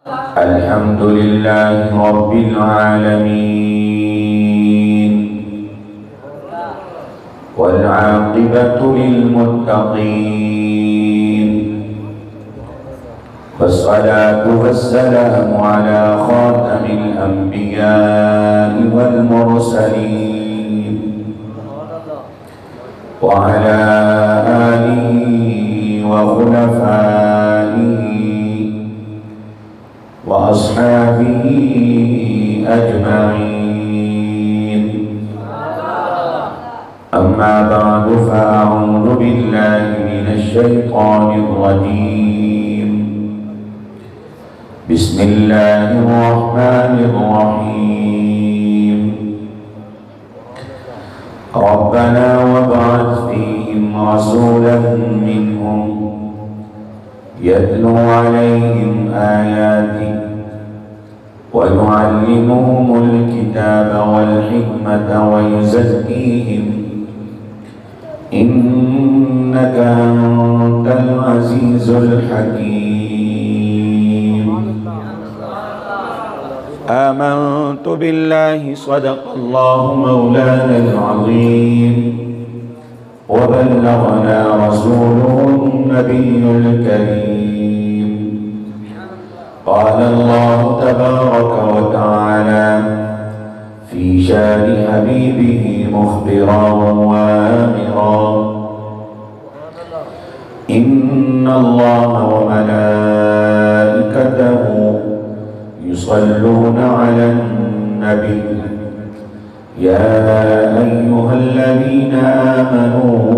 الحمد لله رب العالمين والعاقبة للمتقين والصلاة والسلام على خاتم الأنبياء والمرسلين وعلى آله وخلفائه وأصحابه أجمعين. أما بعد فأعوذ بالله من الشيطان الرجيم. بسم الله الرحمن الرحيم. ربنا وابعث فيهم رسولا منهم يتلو عليهم آياتك ويعلمهم الكتاب والحكمة ويزكيهم إنك أنت العزيز الحكيم. آمنت بالله صدق الله مولانا العظيم وبلغنا رسوله النبي الكريم. قال الله تبارك وتعالى في شان حبيبه مخبرا وآمرا إن الله وملائكته يصلون على النبي يا أيها الذين آمنوا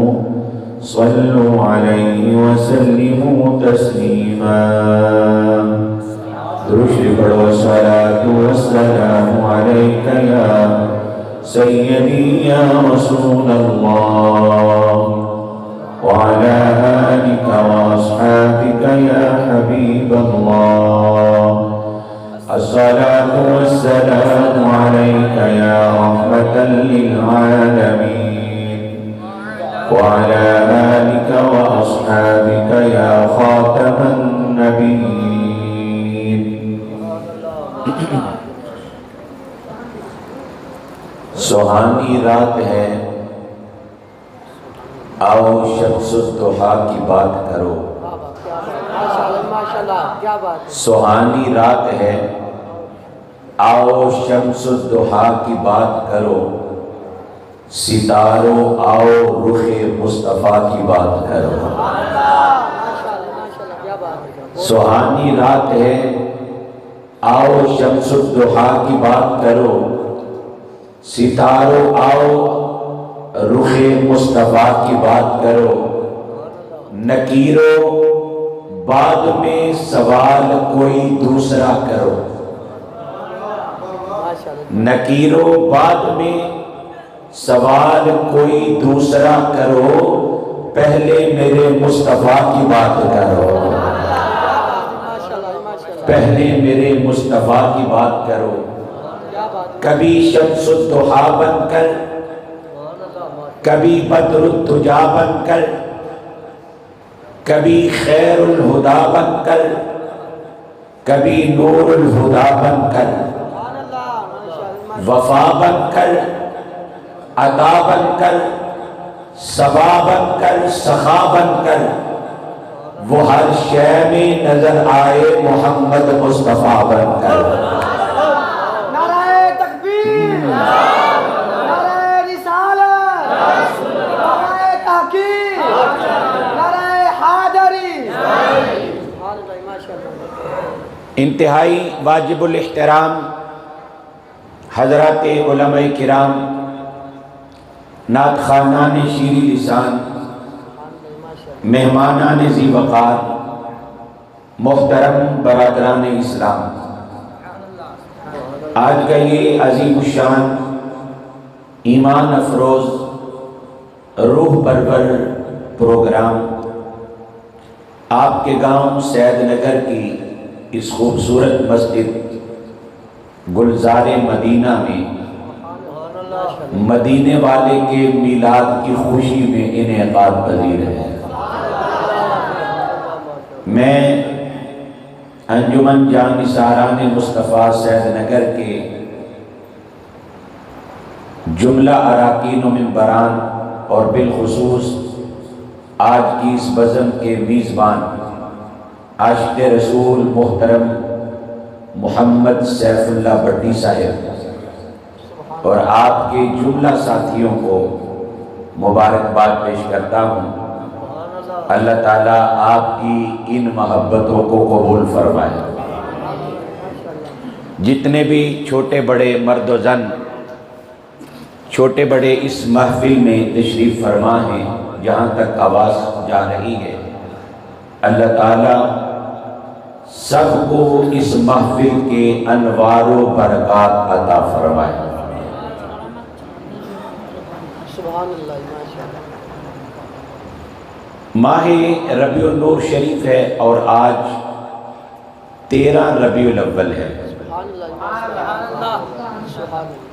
صلوا عليه وسلموا تسليما. درود والصلاة والسلام عليك يا سيدي يا رسول الله وعلى آلك وأصحابك يا حبيب الله. الصلاة والسلام عليك يا رحمة للعالمين وعلى آلك وأصحابك يا خاتم النبيين. سہانی رات ہے، آؤ شمس الضحیٰ کی بات کرو. سہانی رات ہے، آؤ شمس الضحیٰ کی بات کرو. ستاروں آؤ رخ مصطفیٰ کی بات کرو. سہانی رات ہے، آؤ شمس الضحیٰ کی بات کرو. ستاروں آؤ رخ مصطفیٰ کی بات کرو. نکیرو بعد میں سوال کوئی دوسرا کرو. نکیرو بعد میں سوال کوئی دوسرا کرو. پہلے میرے مصطفیٰ کی بات کرو. پہلے میرے مصطفیٰ کی بات کرو. کبھی شمس الضحیٰ بن کر، کبھی بدر الدجا بن کر، کبھی خیر الہدا بن کر، کبھی نور الہدا بن کر، وفا بن کر، عطا بن کر، صبا بن کر، سخا بن کر، وہ ہر شے میں نظر آئے محمد مصطفیٰ بن کر. نعرہ تکبیر، نعرہ رسالت، نعرہ تحقیق، نعرہ حیدری. انتہائی واجب الاحترام حضرات علماء کرام، نعت خوانان شیریں لسان، مہمانان ذی وقار، محترم برادران اسلام، آج کا یہ عظیم الشان ایمان افروز روح پرور پروگرام آپ کے گاؤں سید نگر کی اس خوبصورت مسجد گلزار مدینہ میں مدینے والے کے میلاد کی خوشی میں انعقاد پذیر ہے. میں انجمن جانثاران مصطفیٰ سید نگر کے جملہ اراکین و ممبران اور بالخصوص آج کی اس بزم کے میزبان عاشق رسول محترم محمد سیف اللہ بٹی صاحب اور آپ کے جملہ ساتھیوں کو مبارکباد پیش کرتا ہوں۔ اللہ تعالیٰ آپ کی ان محبتوں کو قبول فرمائے۔ جتنے بھی چھوٹے بڑے مرد و زن چھوٹے بڑے اس محفل میں تشریف فرما ہیں، جہاں تک آواز جا رہی ہے، اللہ تعالیٰ سب کو اس محفل کے انوار و برکات عطا فرمائے۔ سبحان اللہ، ماشاءاللہ۔ ماہ ربیع النور شریف ہے اور آج 13 ربیع الاول ہے۔ سبحان اللہ، ماشاءاللہ، سبحان اللہ۔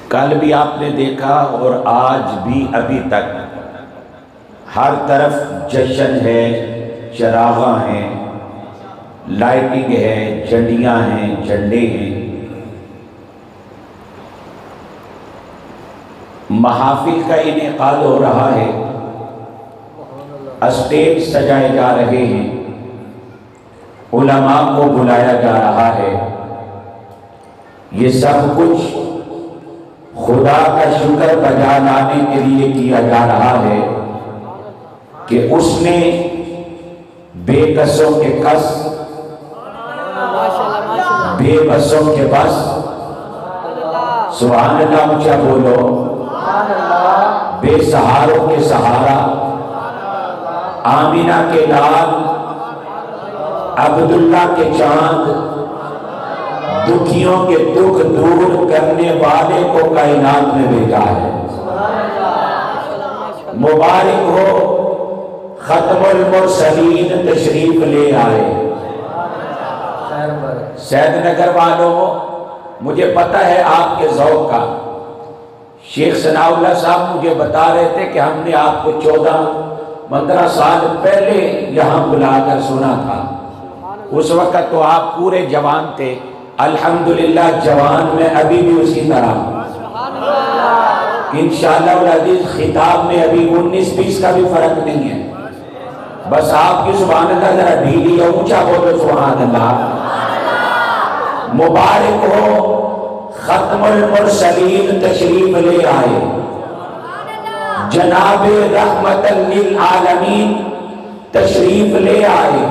کل بھی آپ نے دیکھا اور آج بھی ابھی تک ہر طرف جشن ہے، چراغاں ہیں، لائٹنگ ہے، جھنڈیاں ہیں، جھنڈے ہیں۔ محافل کا انعقاد ہو رہا ہے، اسٹیج سجائے جا رہے ہیں، علماء کو بلایا جا رہا ہے۔ یہ سب کچھ خدا کا شکر بجا لانے کے لیے کیا جا رہا ہے کہ اس نے بے کسوں کے کس، بے بسوں کے بس، سبحان اللہ اونچا بولو، بے سہاروں کے سہارا، آمینہ کے لال، عبداللہ کے چاند، دکھیوں کے دکھ دور کرنے والے کو کائنات میں بھیجا ہے۔ مبارک ہو، ختم المرسلین تشریف لے آئے۔ سید نگر والوں، مجھے پتہ ہے آپ کے ذوق کا۔ شیخ ثناء اللہ صاحب مجھے بتا رہے تھے کہ ہم نے آپ کو 14-15 سال پہلے یہاں بلا کر سنا تھا۔ اس وقت تو آپ پورے جوان تھے، الحمدللہ جوان میں ابھی بھی اسی طرح۔ انشاءاللہ العزیز خطاب میں ابھی 19-20 کا بھی فرق نہیں ہے، بس آپ کی سبحان اللہ ذرا ڈھیلی ہے، اونچا بولو سبحان اللہ۔ مبارک ہو، ختم المرسلین تشریف لے آئے، جناب رحمت للعالمین تشریف لے آئے۔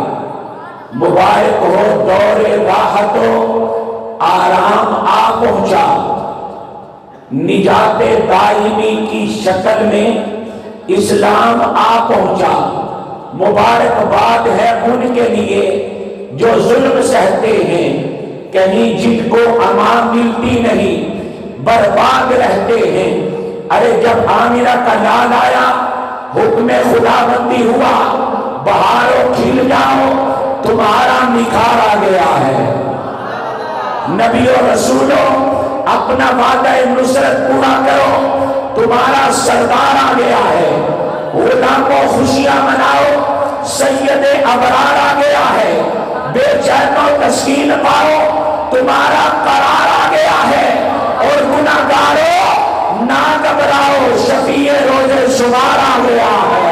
مبارک ہو، دور راحت و آرام آ پہنچا، نجات دائمی کی شکل میں اسلام آ پہنچا۔ مبارکباد ہے ان کے لیے جو ظلم سہتے ہیں، کہیں جن کو امان ملتی نہیں، برباد رہتے ہیں۔ ارے جب آمینہ کا لال آیا، حکم خدا بندی ہوا، بہارو کھل جاؤ، تمہارا نکھار آ گیا ہے۔ نبی و رسولوں، اپنا وعدہ نصرت پورا کرو، تمہارا سردار آ گیا ہے۔ غلاموں خوشیاں مناؤ، سید ابرار آ گیا ہے۔ بے چین و تسکین پاؤ، تمہارا قرار آ گیا ہے۔ اور گناہگاروں نہ گھبراؤ، شفیع روز شمار آ گیا ہے۔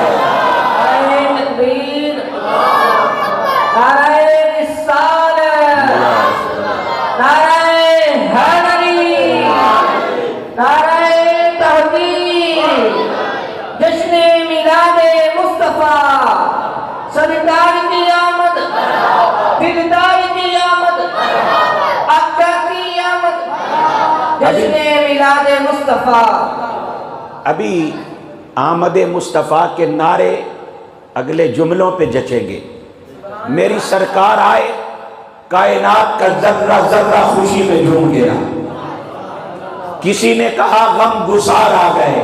جشن میلاد مصطفیٰ، سرکار کی آمد، دلدار کی آمد، آقا کی آمد، جشن میلاد مصطفیٰ۔ ابھی آمد مصطفیٰ کے نعرے اگلے جملوں پہ جچیں گے۔ میری سرکار آئے، کائنات کا ذرہ ذرہ خوشی میں جھوم گیا۔ کسی نے کہا غم گسار آ گئے،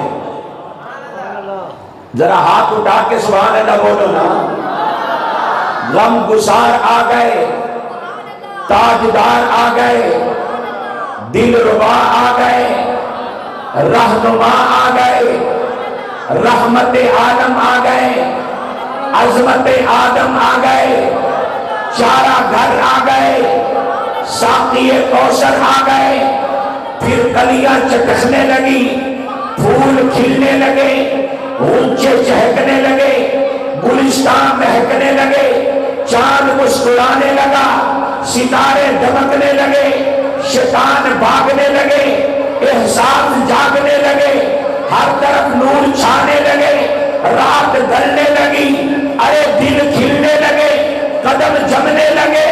ذرا ہاتھ اٹھا کے سبحان اللہ بولو نا۔ غم گسار آ گئے، تاجدار آ گئے، دل ربا آ گئے، رہنما آ گئے، رحمت عالم آ گئے، عظمت آدم آ گئے، چارہ گھر آ گئے، ساقی کوثر آ گئے، پھر کلیاں چٹکنے لگی، پھول کھلنے لگے، اونچے چہکنے لگے، گلستان مہکنے لگے، چاند مسکرانے لگا، ستارے دمکنے لگے، شیطان بھاگنے لگے، احساس جاگنے لگے، ہر طرف نور چھانے لگے، رات ڈھلنے لگی، ارے دل کھلنے لگے، قدم جمنے لگے،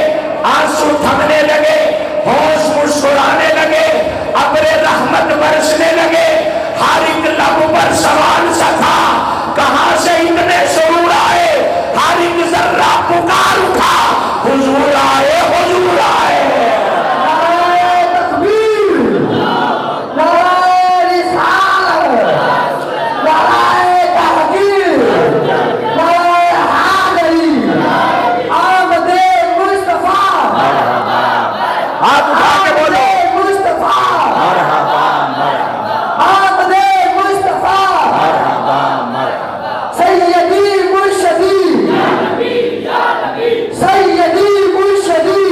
آنسو تھمنے لگے، ہوش مسکرانے لگے، ابر رحمت برسنے لگے۔ ہر ایک لب پر سوال سا تھا، کہاں سے اتنے سرور آئے؟ ہر ایک ذرہ پکار اٹھا، حضور آئے، حضور آئے۔ نعرہ تکبیر، نعرہ رسالت، نعرہ تحقیر، نعرہ حیدری، آمد مصطفیٰ، ہاتھ اٹھا کے بولو، مصطفیٰ، مرحبا مرحبا آمد مصطفیٰ، مرحبا مرحبا۔ سیدی مرشدی، سیدی مرشدی،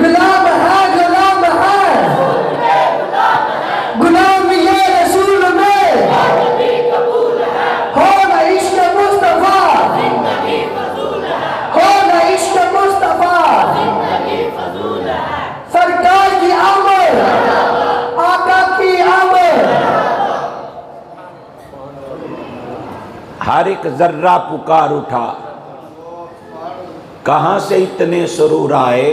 غلام ہے غلام ہے، غلامی رسول میں ہو نہ عشق مصطفیٰ، ہو نہ عشق مصطفیٰ، سرکار کی آمد، آقا کی آمد۔ ہر ایک ذرہ پکار اٹھا، کہاں سے اتنے سرور آئے؟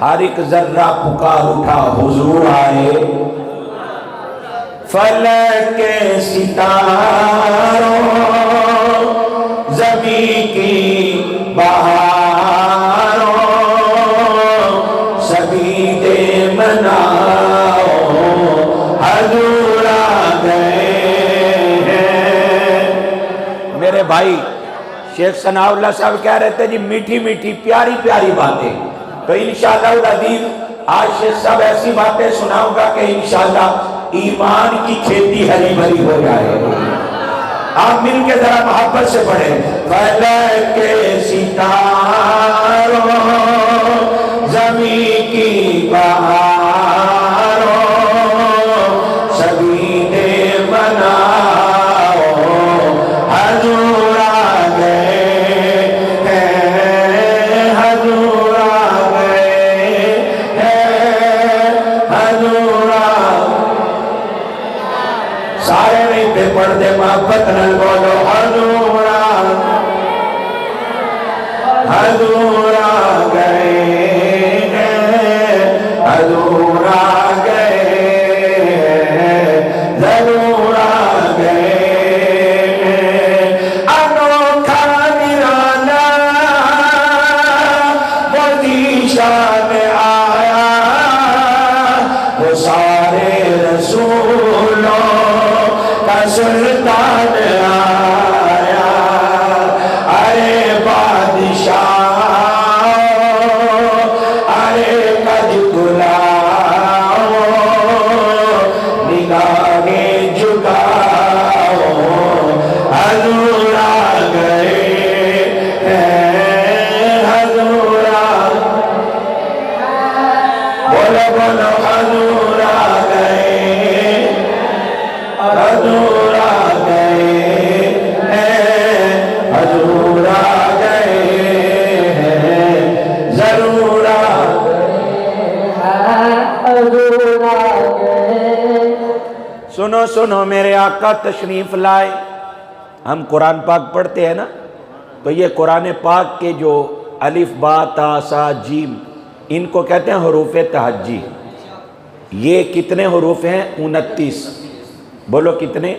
ہر ایک ذرہ پکار اٹھا، حضور آئے۔ فلک کے ستاروں، زمین کی بہاروں، سبھی دے مناؤ، حضور آ گئے ہیں۔ میرے بھائی شیخ ثناء اللہ صاحب کہہ رہے تھے جی میٹھی میٹھی پیاری پیاری باتیں، تو انشاءاللہ العزیز آج شیخ صاحب ایسی باتیں سناؤں گا کہ انشاءاللہ ایمان کی کھیتی ہری بھری ہو جائے۔ آپ مل کے ذرا محبت سے پڑھیں، فلک کے ستاروں، زمین کی بہاروں، سبھی نے مناؤ، حضور آ گئے ہیں، حضور آ گئے ہیں، حضور آ گئے۔ سارے نہیں پہ پڑھ دے محبت نہ بولو، حضور آ گئے، حضور آ گئے ہیں، حضور آ گئے ہیں، ضرور آ گئے ہیں۔ انوکھا نرالا وہ ذیشان آیا، وہ سارے رسولوں کا سلطان آیا، ارے بادشاہ، ارے کج گلاؤ، نگاہیں جھکاؤ، حضور آ گئے ہیں، حضور آ بولو بولو، حضور آ گئے، حضور آ گئے ہیں، حضور آ گئے ہیں، ضرور آ حضور آ گئے۔ سنو سنو میرے آقا تشریف لائے۔ ہم قرآن پاک پڑھتے ہیں نا، تو یہ قرآن پاک کے جو الف با تا سا جیم، ان کو کہتے ہیں حروف تہجی۔ یہ کتنے حروف ہیں؟ 29۔ بولو کتنے؟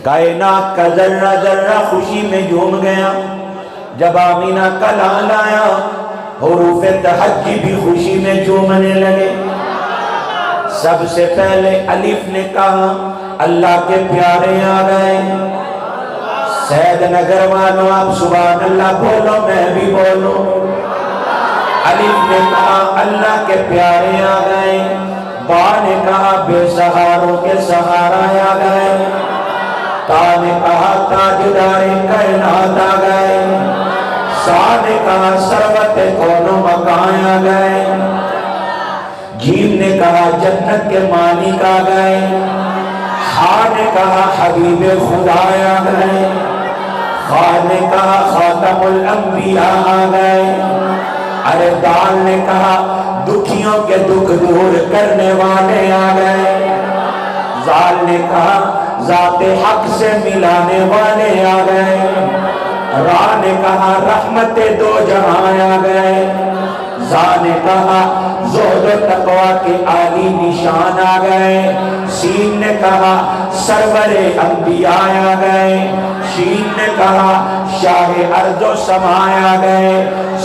کائنات کا ذرہ ذرہ خوشی میں جھوم گیا جب آمینہ کا لال آیا، حروف تہجی بھی خوشی میں جھومنے لگے۔ سب سے پہلے الف نے کہا اللہ کے پیارے آ گئے۔ سید نگر والوں آپ سبحان اللہ بولو، میں بھی بولوں۔ الف نے کہا اللہ کے پیارے آ گئے، با نے کہا بے سہاروں کے سہارا آ گئے، تا نے کہا تاجدار کائنات آ گئے، صاد نے کہا سروت کون مکان آ گئے، جیم نے کہا جنت کے مالک آ گئے، ہا نے کہا حبیب خدا آ گئے، خا نے کہا خاتم الانبیاء آ گئے، ارے دال نے کہا دکھیوں کے دکھ دور کرنے والے آ گئے، زال نے کہا ذات حق سے ملانے والے آ گئے، را نے کہا رحمت دو جہاں آ گئے، زا نے کہا زہد و تقوی کے عالی نشان آ گئے، سین نے کہا سرور انبیاء آ گئے، شین نے کہا شاہ ارض و سماء آ گئے،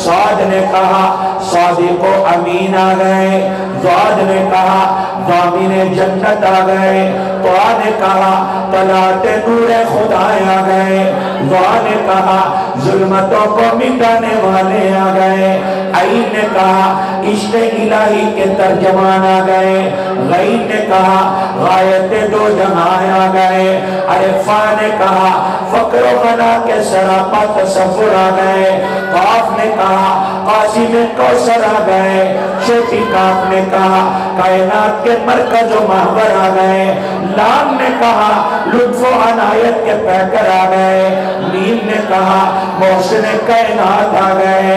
صاد نے کہا صادق و امین آ گئے، ضاد نے کہا ضامن جنت آ گئے، طا نے کہا طلعت نور خدا آ گئے، ضا نے کہا ظلمتوں کو مٹانے والے آ گئے، عین نے کہا عشق الہی کے ترجمان آ گئے، غین نے کہا غایت دو جہاں آ گئے، ارے فا نے کہا فقر و غنا کے سراپا تصور آ گئے، قاف نے کہا قاسم کوثر آ گئے، چھوٹی کاف نے کہا کائنات کے مرکز و محور آ گئے، لام نے کہا لطف و عنایت کے پیکر آ گئے، میم نے کہا محسن کائنات آ گئے،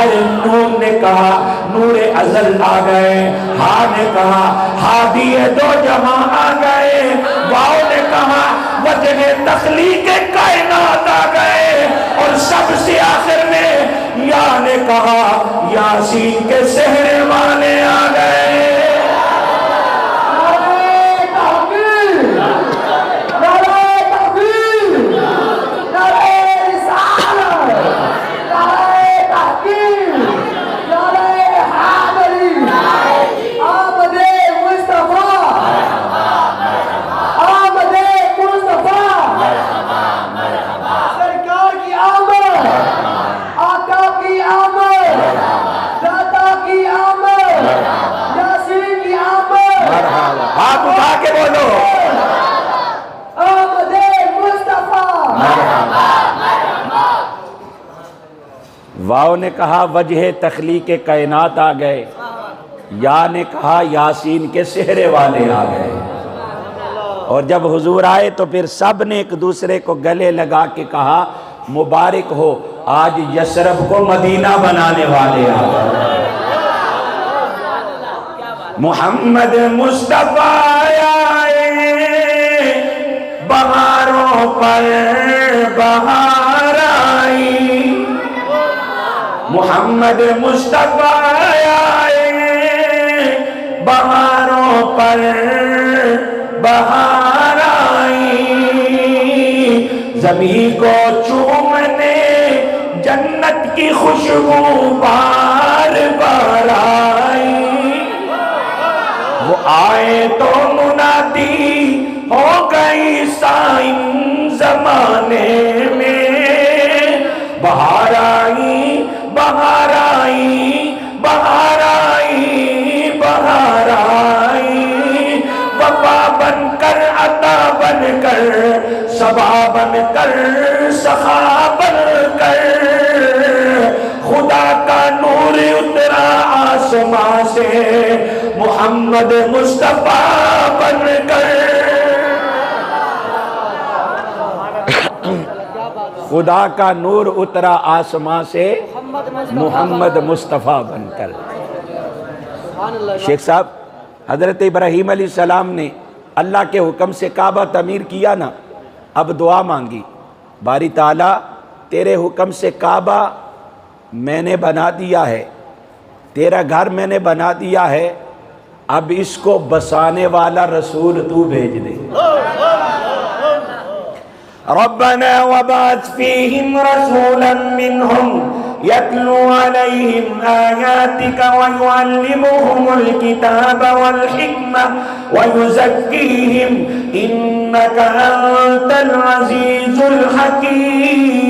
ارے نون نے کہا نور ازل آ گئے، ہا نے کہا ہادی دو جہاں آ گئے، واو نے کہا وجہ تخلیق کائنات آ گئے، اور سب سے آخر میں یا نے کہا یاسین کے سہرے والے آ گئے۔ ہاتھ اٹھا کے بولو واو نے کہا وجہ تخلیق کائنات آ گئے، یا نے کہا یاسین کے سہرے والے آ گئے، اور جب حضور آئے تو پھر سب نے ایک دوسرے کو گلے لگا کے کہا مبارک ہو، آج یثرب کو مدینہ بنانے والے آ گئے۔ محمد مصطفیٰ آئے بہاروں پر بہار آئی، محمد مصطفیٰ آئے بہاروں پر بہار آئی، زمین کو چومنے جنت کی خوشبو بار بار آئی، وہ آئے تو منادی ہو گئی سائن زمانے میں، بہار آئی بہار آئی بہار آئی بہار آئی، وفا بن کر عطا بن کر صبا بن کر سخا بن کر، خدا کا نور اترا آسمان سے محمد مصطفیٰ بن کر، خدا کا نور اترا آسمان سے محمد مصطفیٰ بن کر۔ شیخ صاحب حضرت ابراہیم علیہ السلام نے اللہ کے حکم سے کعبہ تعمیر کیا نا، اب دعا مانگی باری تعالیٰ تیرے حکم سے کعبہ میں نے بنا دیا ہے، تیرا گھر میں نے بنا دیا ہے، اب اس کو بسانے والا رسول تو بھیج دے۔ ربنا وبعث فيهم رسولا منهم يتلو عليهم آياتك ويعلمهم الكتاب والحكمة ويزكيهم إنك أنت العزيز الحكيم۔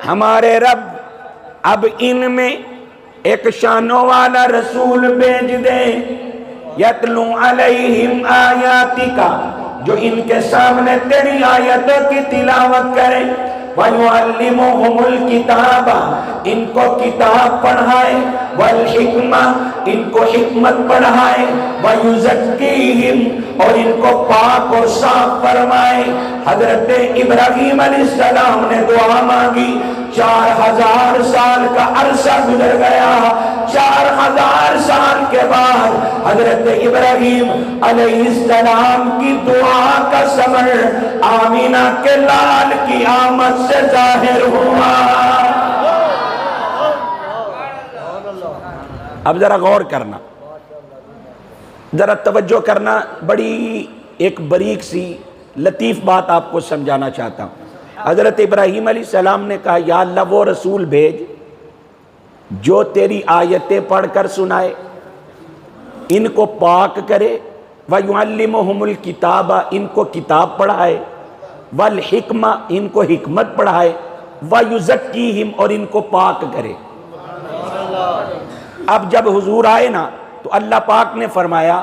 ہمارے رب اب ان میں ایک شانوں والا رسول بھیج دے، یتلو علیہم آیاتک، جو ان کے سامنے تیری آیتوں کی تلاوت کرے، وَيُعَلِّمُهُمُ الْكِتَابَ ان کو کتاب پڑھائے، وَالْحِکْمَةَ ان کو حکمت پڑھائے، وَيُزَكِّيهِمْ اور ان کو پاک اور صاف فرمائے۔ حضرت ابراہیم علیہ السلام نے دعا مانگی، 4000 سال کا عرصہ گزر گیا، 4000 سال کے بعد حضرت ابراہیم علیہ السلام کی دعا کا ثمر آمینہ کے لال کی آمد سے ظاہر ہوا۔ اب ذرا غور کرنا، ذرا توجہ کرنا، بڑی ایک باریک سی لطیف بات آپ کو سمجھانا چاہتا ہوں۔ حضرت ابراہیم علیہ السلام نے کہا یا اللہ وہ رسول بھیج جو تیری آیتیں پڑھ کر سنائے، ان کو پاک کرے، وَيُعَلِّمُهُمُ الْكِتَابَ ان کو کتاب پڑھائے، وَالْحِکْمَةَ ان کو حکمت پڑھائے، وَيُزَكِّيهِمْ اور ان کو پاک کرے۔ اب جب حضور آئے نا تو اللہ پاک نے فرمایا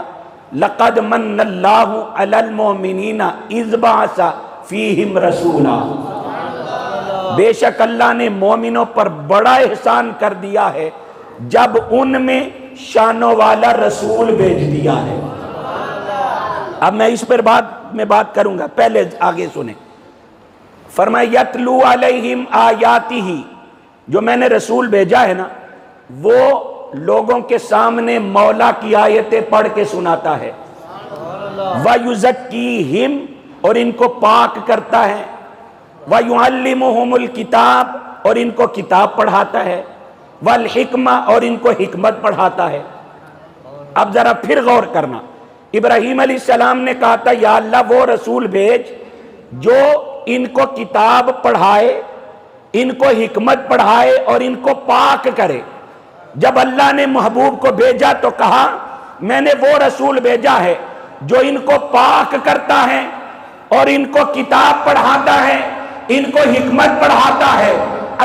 لَقَدْ مَنَّ اللَّهُ عَلَى الْمُؤْمِنِينَ إِذْ بَعَثَ فِيهِمْ رَسُولًا، بے شک اللہ نے مومنوں پر بڑا احسان کر دیا ہے جب ان میں شانوں والا رسول بھیج دیا ہے۔ اب میں اس پر بات کروں گا، پہلے آگے سنیں۔ فرمایا یتلو علیہم آیاتہ، جو میں نے رسول بھیجا ہے نا وہ لوگوں کے سامنے مولا کی آیتیں پڑھ کے سناتا ہے، وَيُزَكِّيهِمْ اور ان کو پاک کرتا ہے، وَيُعَلِّمُهُمُ الْكِتَابَ اور ان کو کتاب پڑھاتا ہے، وَالْحِکْمَةَ اور ان کو حکمت پڑھاتا ہے۔ اب ذرا پھر غور کرنا، ابراہیم علیہ السلام نے کہا تھا یا اللہ وہ رسول بھیج جو ان کو کتاب پڑھائے، ان کو حکمت پڑھائے اور ان کو پاک کرے۔ جب اللہ نے محبوب کو بھیجا تو کہا میں نے وہ رسول بھیجا ہے جو ان کو پاک کرتا ہے اور ان کو کتاب پڑھاتا ہے، ان کو حکمت پڑھاتا ہے۔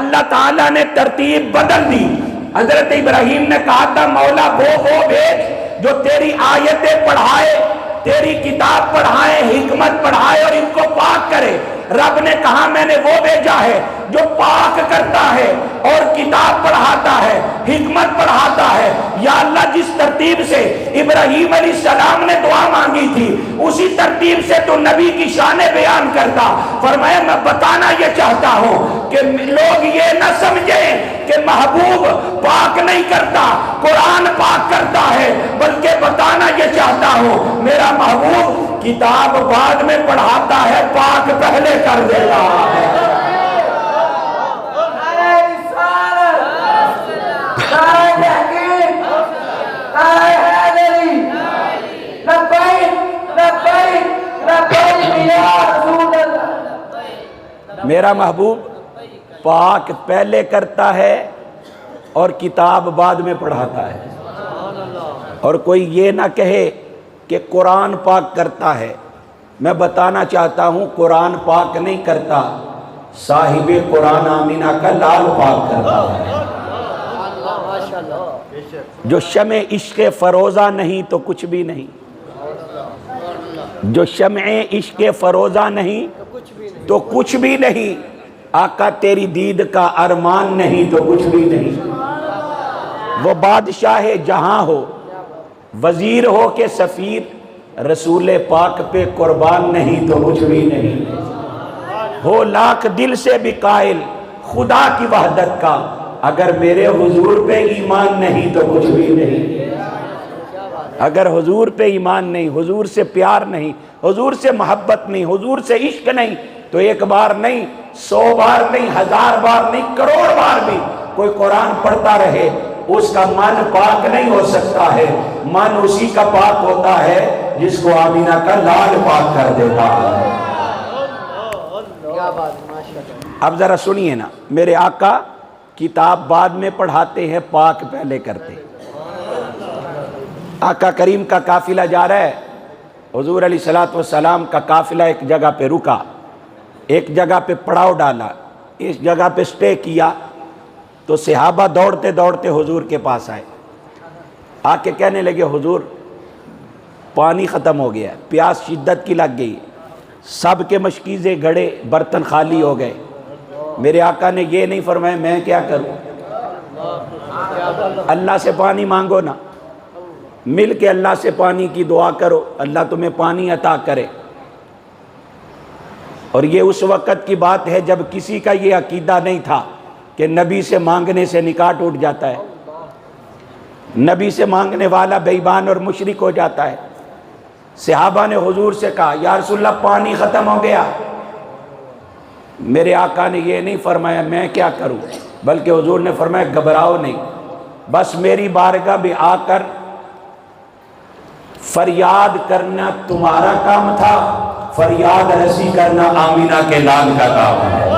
اللہ تعالیٰ نے ترتیب بدل دی۔ حضرت ابراہیم نے کہا تھا مولا وہ بھیج جو تیری آیتیں پڑھائے، تیری کتاب پڑھائے، حکمت پڑھائے اور ان کو پاک کرے۔ رب نے کہا میں نے وہ بھیجا ہے جو پاک کرتا ہے اور کتاب پڑھاتا ہے، حکمت پڑھاتا ہے۔ یا اللہ جس ترتیب سے ابراہیم علیہ السلام نے دعا مانگی تھی اسی ترتیب سے تو نبی کی شان بیان کرتا۔ فرمایا میں بتانا یہ چاہتا ہوں کہ لوگ یہ نہ سمجھیں کہ محبوب پاک نہیں کرتا، قرآن پاک کرتا ہے، بلکہ بتانا یہ چاہتا ہوں میرا محبوب کتاب بعد میں پڑھاتا ہے، پاک پہلے کر دیتا ہے۔ میرا محبوب پاک پہلے کرتا ہے اور کتاب بعد میں پڑھاتا ہے۔ اور کوئی یہ نہ کہے کہ قرآن پاک کرتا ہے، میں بتانا چاہتا ہوں قرآن پاک نہیں کرتا، صاحب قرآن آمینہ کا لال پاک کرتا ہے۔ جو شمع عشق فروزہ نہیں تو کچھ بھی نہیں، جو شمع عشق فروزہ نہیں تو کچھ بھی نہیں، آقا تیری دید کا ارمان نہیں تو کچھ بھی نہیں۔ وہ بادشاہ جہاں ہو، وزیر ہو کہ سفیر، رسول پاک پہ قربان نہیں تو کچھ بھی نہیں۔ ہو لاکھ دل سے بھی قائل خدا کی وحدت کا، اگر میرے حضور پہ ایمان نہیں تو کچھ بھی نہیں۔ اگر حضور پہ ایمان نہیں، حضور سے پیار نہیں، حضور سے محبت نہیں، حضور سے عشق نہیں، تو ایک بار نہیں، 100 بار نہیں، 1000 بار نہیں، کروڑ بار بھی کوئی قرآن پڑھتا رہے اس کا من پاک نہیں ہو سکتا ہے۔ من اسی کا پاک ہوتا ہے جس کو آمینہ کا لال پاک کر دیتا ہے۔ اب ذرا سنیے نا، میرے آقا کتاب بعد میں پڑھاتے ہیں، پاک پہلے کرتے۔ آقا کریم کا قافلہ جا رہا ہے، حضور علیہ السلام کا قافلہ ایک جگہ پہ رکا، ایک جگہ پہ پڑاؤ ڈالا، اس جگہ پہ سٹے کیا، تو صحابہ دوڑتے دوڑتے حضور کے پاس آئے، آ کے کہنے لگے حضور پانی ختم ہو گیا، پیاس شدت کی لگ گئی، سب کے مشکیزے گھڑے برتن خالی ہو گئے۔ میرے آقا نے یہ نہیں فرمایا میں کیا کروں، اللہ سے پانی مانگو نا، مل کے اللہ سے پانی کی دعا کرو، اللہ تمہیں پانی عطا کرے۔ اور یہ اس وقت کی بات ہے جب کسی کا یہ عقیدہ نہیں تھا کہ نبی سے مانگنے سے نکاح ٹوٹ جاتا ہے، نبی سے مانگنے والا بے ایمان اور مشرک ہو جاتا ہے۔ صحابہ نے حضور سے کہا یا رسول اللہ پانی ختم ہو گیا، میرے آقا نے یہ نہیں فرمایا میں کیا کروں، بلکہ حضور نے فرمایا گھبراؤ نہیں، بس میری بارگاہ میں آ کر فریاد کرنا تمہارا کام تھا، فریاد رسی کرنا آمینہ کے لال کا کام ہے۔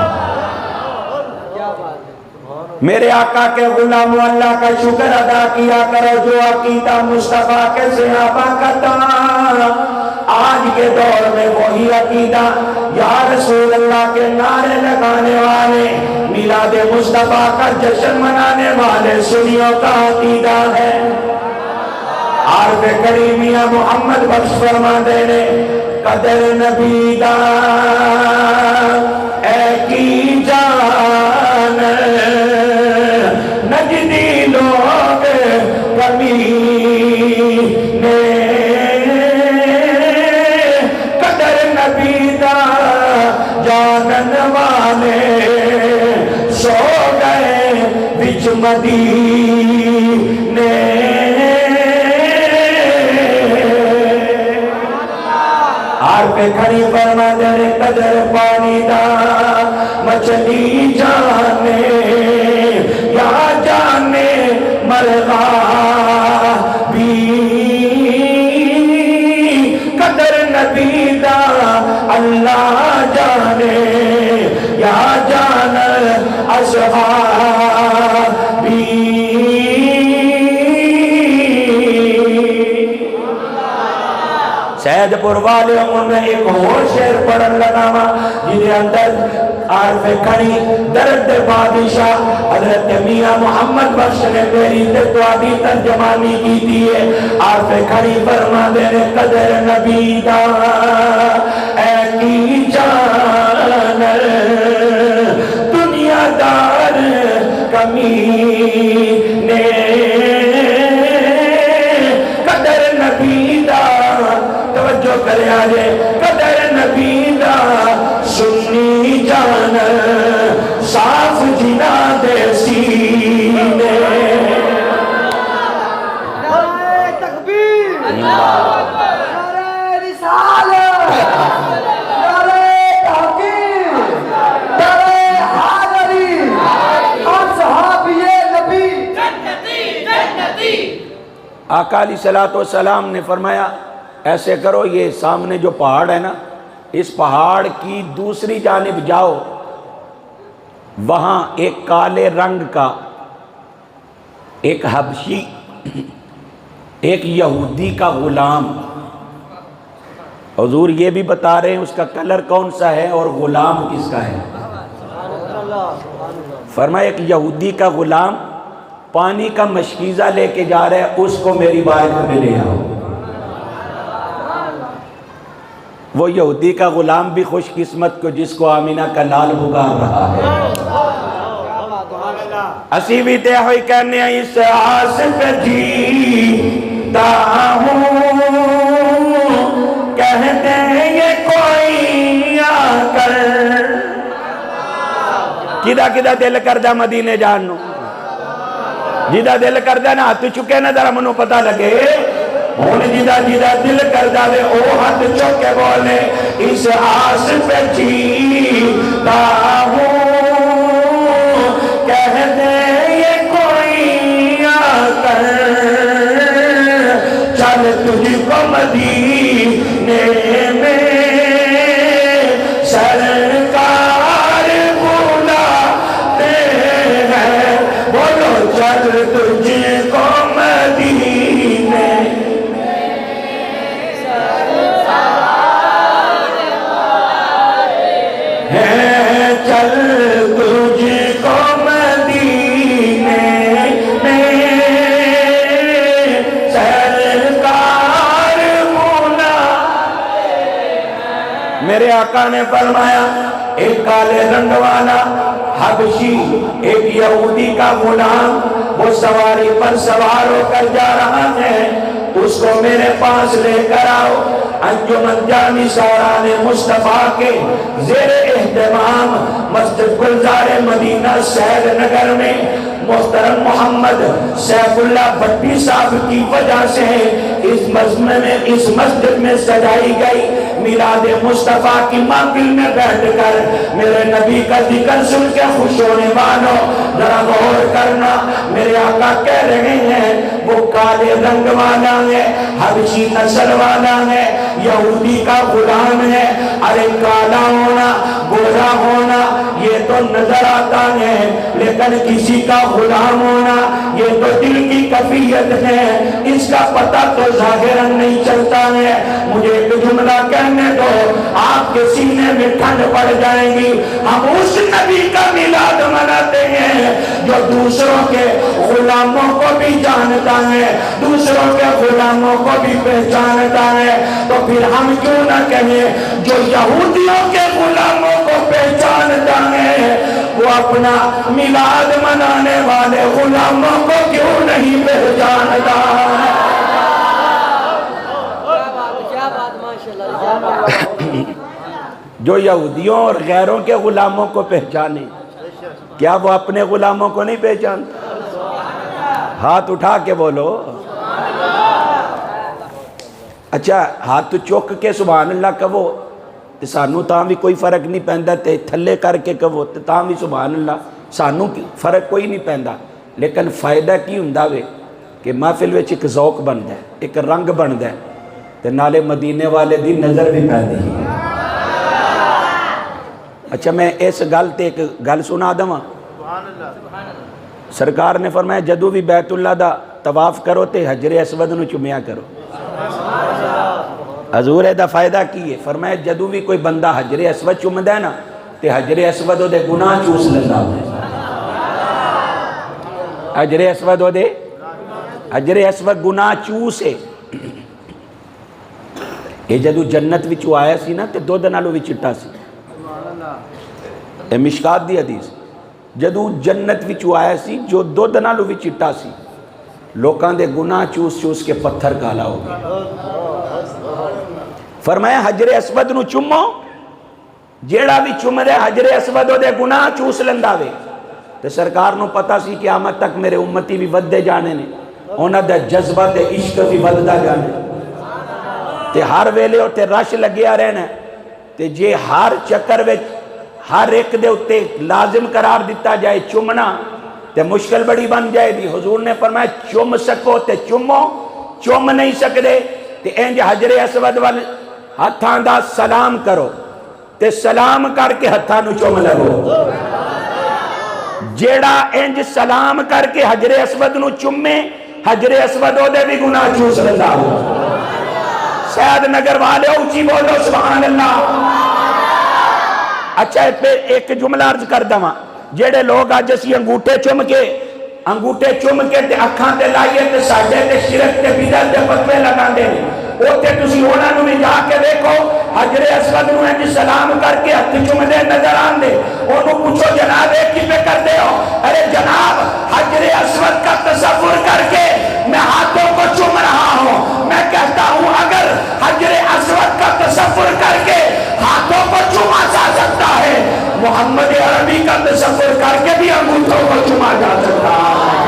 میرے آقا کے غلاموں اللہ کا شکر ادا کیا کرو جو عقیدہ مصطفیٰ کے صحابہ کا تھا، آج کے دور میں وہی عقیدہ یا رسول اللہ کے نعرے لگانے والے، میلاد مصطفیٰ کا جشن منانے والے سنیوں کا عقیدہ ہے۔ عارف کریمیہ محمد بخش فرما دینے قدر نبی دا اے کی جان نجدی لوگ کمی نے، قدر نبی دا جانن والے سو گئے بچ مدینے۔ پہ کھڑی فرما دے قدر پانی دا مچھلی جانے یا جانے مرغا بھی، قدر نبی دا اللہ جانے یا جان اصحاب بھی۔ سید پور والے انہیں ایک اور شعر پڑھن لگا جنہیں اندر عارف کھڑی درد بادشاہ حضرت میاں محمد بخش نے میری دعوی ترجمانی کی دی ہے۔ عارف کھڑی فرما دے قدر نبی دا اے کی جان دنیا دار کمینے، قدر نبی دا توجہ کرے آجے قدر نبی دا سنی جان صاف جنا دے سینے۔ نعرہ تکبیر، نعرہ رسالت، نعرہ تحقیق، نعرہ حیدری، اصحابِ نبی جنتی جنتی۔ آقا علیہ السلام نے فرمایا ایسے کرو یہ سامنے جو پہاڑ ہے نا اس پہاڑ کی دوسری جانب جاؤ، وہاں ایک کالے رنگ کا ایک حبشی ایک یہودی کا غلام، حضور یہ بھی بتا رہے ہیں اس کا کلر کون سا ہے اور غلام کس کا ہے۔ فرمایا ایک یہودی کا غلام پانی کا مشکیزہ لے کے جا رہے ہیں، اس کو میری بارگاہ میں لے آؤ۔ وہ یہودی کا غلام بھی خوش قسمت کو جس کو آمینہ کا لال پکار رہا ہے۔ اسی بھی دے ہوئی کہنے اس آس پہ جیتا ہوں، کہہ دیں یہ کوئی آ کر، کدھا کدھا دل کردہ مدینے جانو، جدہ دل کردہ نا تو چکے نا ذرا منو پتہ لگے، ہون جدہ جدہ دل کردہ وے او ہاتھ چکے بولے اس آس پہ جیتا ہوں، کہہ دیں یہ کوئی آ کر، چل تجھ کو مدینے میں سرکار بلاتے ہیں، بولو چل تجھ کو مدینے ہے، چل تجھ کو مدینے میں سرکار آقا نے فرمایا ایک کالے رنگ والا حبشی ایک یہودی کا غلام وہ سواری پر سوار ہو کر جا رہا ہے، اس کو میرے پاس لے کر آؤ۔ انجمن جامی ساران مصطفیٰ کے زیر اہتمام مسجد گلزار مدینہ سید نگر میں محترم محمد سیف اللہ بھٹی صاحب کی وجہ سے اس مسجد میں سجائی گئی میلاد مصطفیٰ کی محفل میں بیٹھ کر میرے نبی کا ذکر سن کے خوش ہونے والوں ذرا غور کرنا، میرے آقا کہہ رہے ہیں وہ کالے رنگ والا ہے، حبشی نسل والا ہے، یہودی کا غلام ہے۔ ارے کالا ہونا گورا ہونا یہ تو نظر آتا ہے، لیکن کسی کا غلام ہونا یہ تو دل کی کیفیت ہے، اس کا پتہ تو ظاہراً نہیں چلتا ہے۔ مجھے ایک جملہ کہنے دو، آپ کے سینے میں ٹھنڈ پڑ جائے گی۔ ہم اس نبی کا میلاد مناتے ہیں جو دوسروں کے غلاموں کو بھی جانتا ہے، دوسروں کے غلاموں کو بھی پہچانتا ہے، تو پھر ہم کیوں نہ کہیں جو یہودیوں کے غلاموں کو پہچانتا ہے وہ اپنا میلاد منانے والے غلاموں کو کیوں نہیں پہچانتا؟ کیا بات ماشاءاللہ۔ جو یہودیوں اور غیروں کے غلاموں کو پہچانے، کیا وہ اپنے غلاموں کو نہیں پہچانتا؟ ہاتھ اٹھا کے بولو۔ اچھا ہاتھ چوک کے سبحان اللہ کہو تے سانو تاں بھی کوئی فرق نہیں پیندا، تے تھلے کر کے کہو تے تاں بھی سبحان اللہ سانو فرق کوئی نہیں پیندا، لیکن فائدہ کی ہوندا وے کہ محفل وچ ایک ذوق بندا ہے، ایک رنگ بندا ہے تے نالے مدینے والے دی نظر بھی پیندی ہے۔ اچھا میں اس گل تے ایک گل سنا دواں۔ سرکار نے فرمایا جدو بھی بیت اللہ دا طواف کرو تے حجر اسود نو چومیا کرو۔ حضور دا فائدہ کی ہے؟ فرمایا جدو بھی کوئی بندہ حجر اسود چومدا ہے نا تے حجر اسود دے گناہ چوس لیندا ہے۔ حجر اسود دے حجر اسود گناہ چوس ہے۔ یہ جدو جنت وچ آیا سی نا تے دودھ نالوں بھی چٹا سی، اے مشکات دی حدیث، جدو جنت وچ آیا سی جو دودھ نالوں بھی چٹا سی، لوکاں دے گناہ چوس چوس کے پتھر کالا ہو گیا۔ فرمایا حجر اسود نو چومو، جیڑا بھی چوم دے حجر اسود دے گناہ چوس لیندا وے۔ تے سرکار نو پتا سی قیامت تک میرے امتی بھی ودے جانے نے، انہاں دا جذبہ تے عشق بھی وددا جانے، تے ہر ویلے تے رش لگیا رہنا، تے جے ہر چکر وچ ہر ایک دے اتے لازم قرار دیتا جائے چومنا تے مشکل بڑی بن جائے دی۔ حضور نے فرمایا چوم سکو تے چومو، چوم نہیں سکدے تے انج حجر اسود وال ہتھاں دا سلام کرو تے سلام کر کے ہتھاں نو چوم لگو۔ جیڑا انج سلام کر کے حجر اسود نو چومے حجر اسود دے بھی گناہ چوس لیندا ہو۔ سید نگر والے اونچی بولو سبحان اللہ۔ اچھا ایک جملہ عرض کر دواں، جیڑے لوگ آج اسی انگوٹھے چوم کے تے اکھاں تے لائیے تے ساڈے تے شرک تے بدعت تے فتوے لگاندے نے، اوتے تسی انہاں نوں بھی جا کے دیکھو حجر اسود نوں انج سلام کر کے ہتھ چومدے نظر آندے، اونوں پوچھو جناب یہ کی پہ کردے ہو؟ ارے جناب حجر اسود کا تصور کر کے میں ہاتھوں کو چوم رہا ہوں۔ میں کہتا ہوں اگر حجر اسود کا تصور کر کے ہاتھوں کو چوما جا سکتا ہے، محمد عربی کا تصور کر کے بھی انگوٹھوں کو چوما جا سکتا ہے۔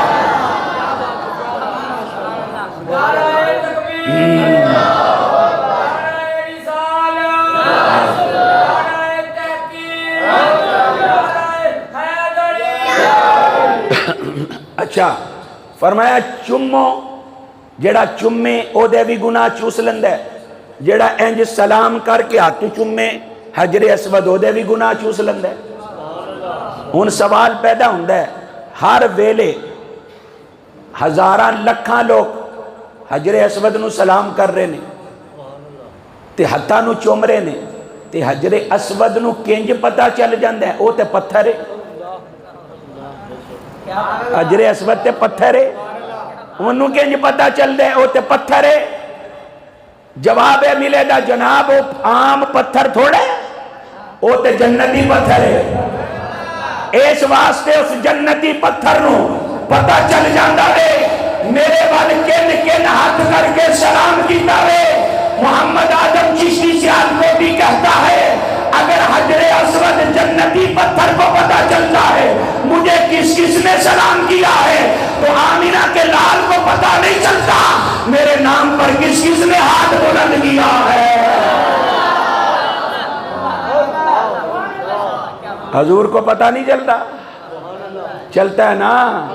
اچھا فرمایا چومو، جیڑا چومے او دے بھی گناہ چوس لیندا ہے، جیڑا انج سلام کر کے ہاتھ چومے حجر اسود او دے بھی گناہ چوس لیندا ہے۔ ہن سوال پیدا ہوندا ہے، ہر ویلے ہزاراں لکھاں لوگ حجر اسود نو سلام کر رہے نے تے ہتھاں نو چوم رہے نے، تے حجر اسود نو کنج پتہ چل جاندا ہے او تے پتھر ہے۔ حجر اسود تے پتھر ہے، انہوں کنج پتہ چل دے او تے پتھر ہے۔ جواب ہے ملے دا جناب وہ عام پتھر تھوڑے، وہ تے جنتی پتھر ہے، اس واسطے اس جنتی پتھر نو پتہ چل جاندہ ہے میرے وال کن کن ہاتھ کر کے سلام کیتا ہے۔ محمد آدم چشتی سیال کو بھی کہتا ہے اگر حجر اسود جنتی پتھر کو پتہ چلتا ہے مجھے کس کس نے سلام کیا ہے تو آمینہ کے لال کو پتہ نہیں چلتا میرے نام پر کس کس نے ہاتھ بلند کیا ہے۔ حضور کو پتہ نہیں چلتا، چلتا ہے نا؟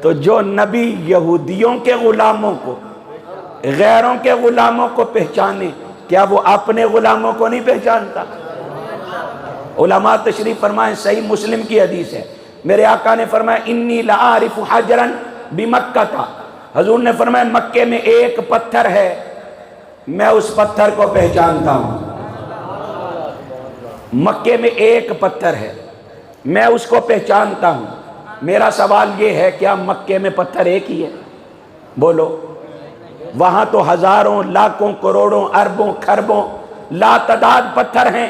تو جو نبی یہودیوں کے غلاموں کو، غیروں کے غلاموں کو پہچانے، کیا وہ اپنے غلاموں کو نہیں پہچانتا؟ علماء تشریف فرمائیں، صحیح مسلم کی حدیث ہے، میرے آقا نے فرمایا انی لعارف حجرا بمکہ تھا، حضور نے فرمایا مکے میں ایک پتھر ہے میں اس پتھر کو پہچانتا ہوں۔ مکے میں ایک پتھر ہے میں اس کو پہچانتا ہوں۔ میرا سوال یہ ہے کیا مکے میں پتھر ایک ہی ہے؟ بولو، وہاں تو ہزاروں لاکھوں کروڑوں اربوں خربوں لا تعداد پتھر ہیں،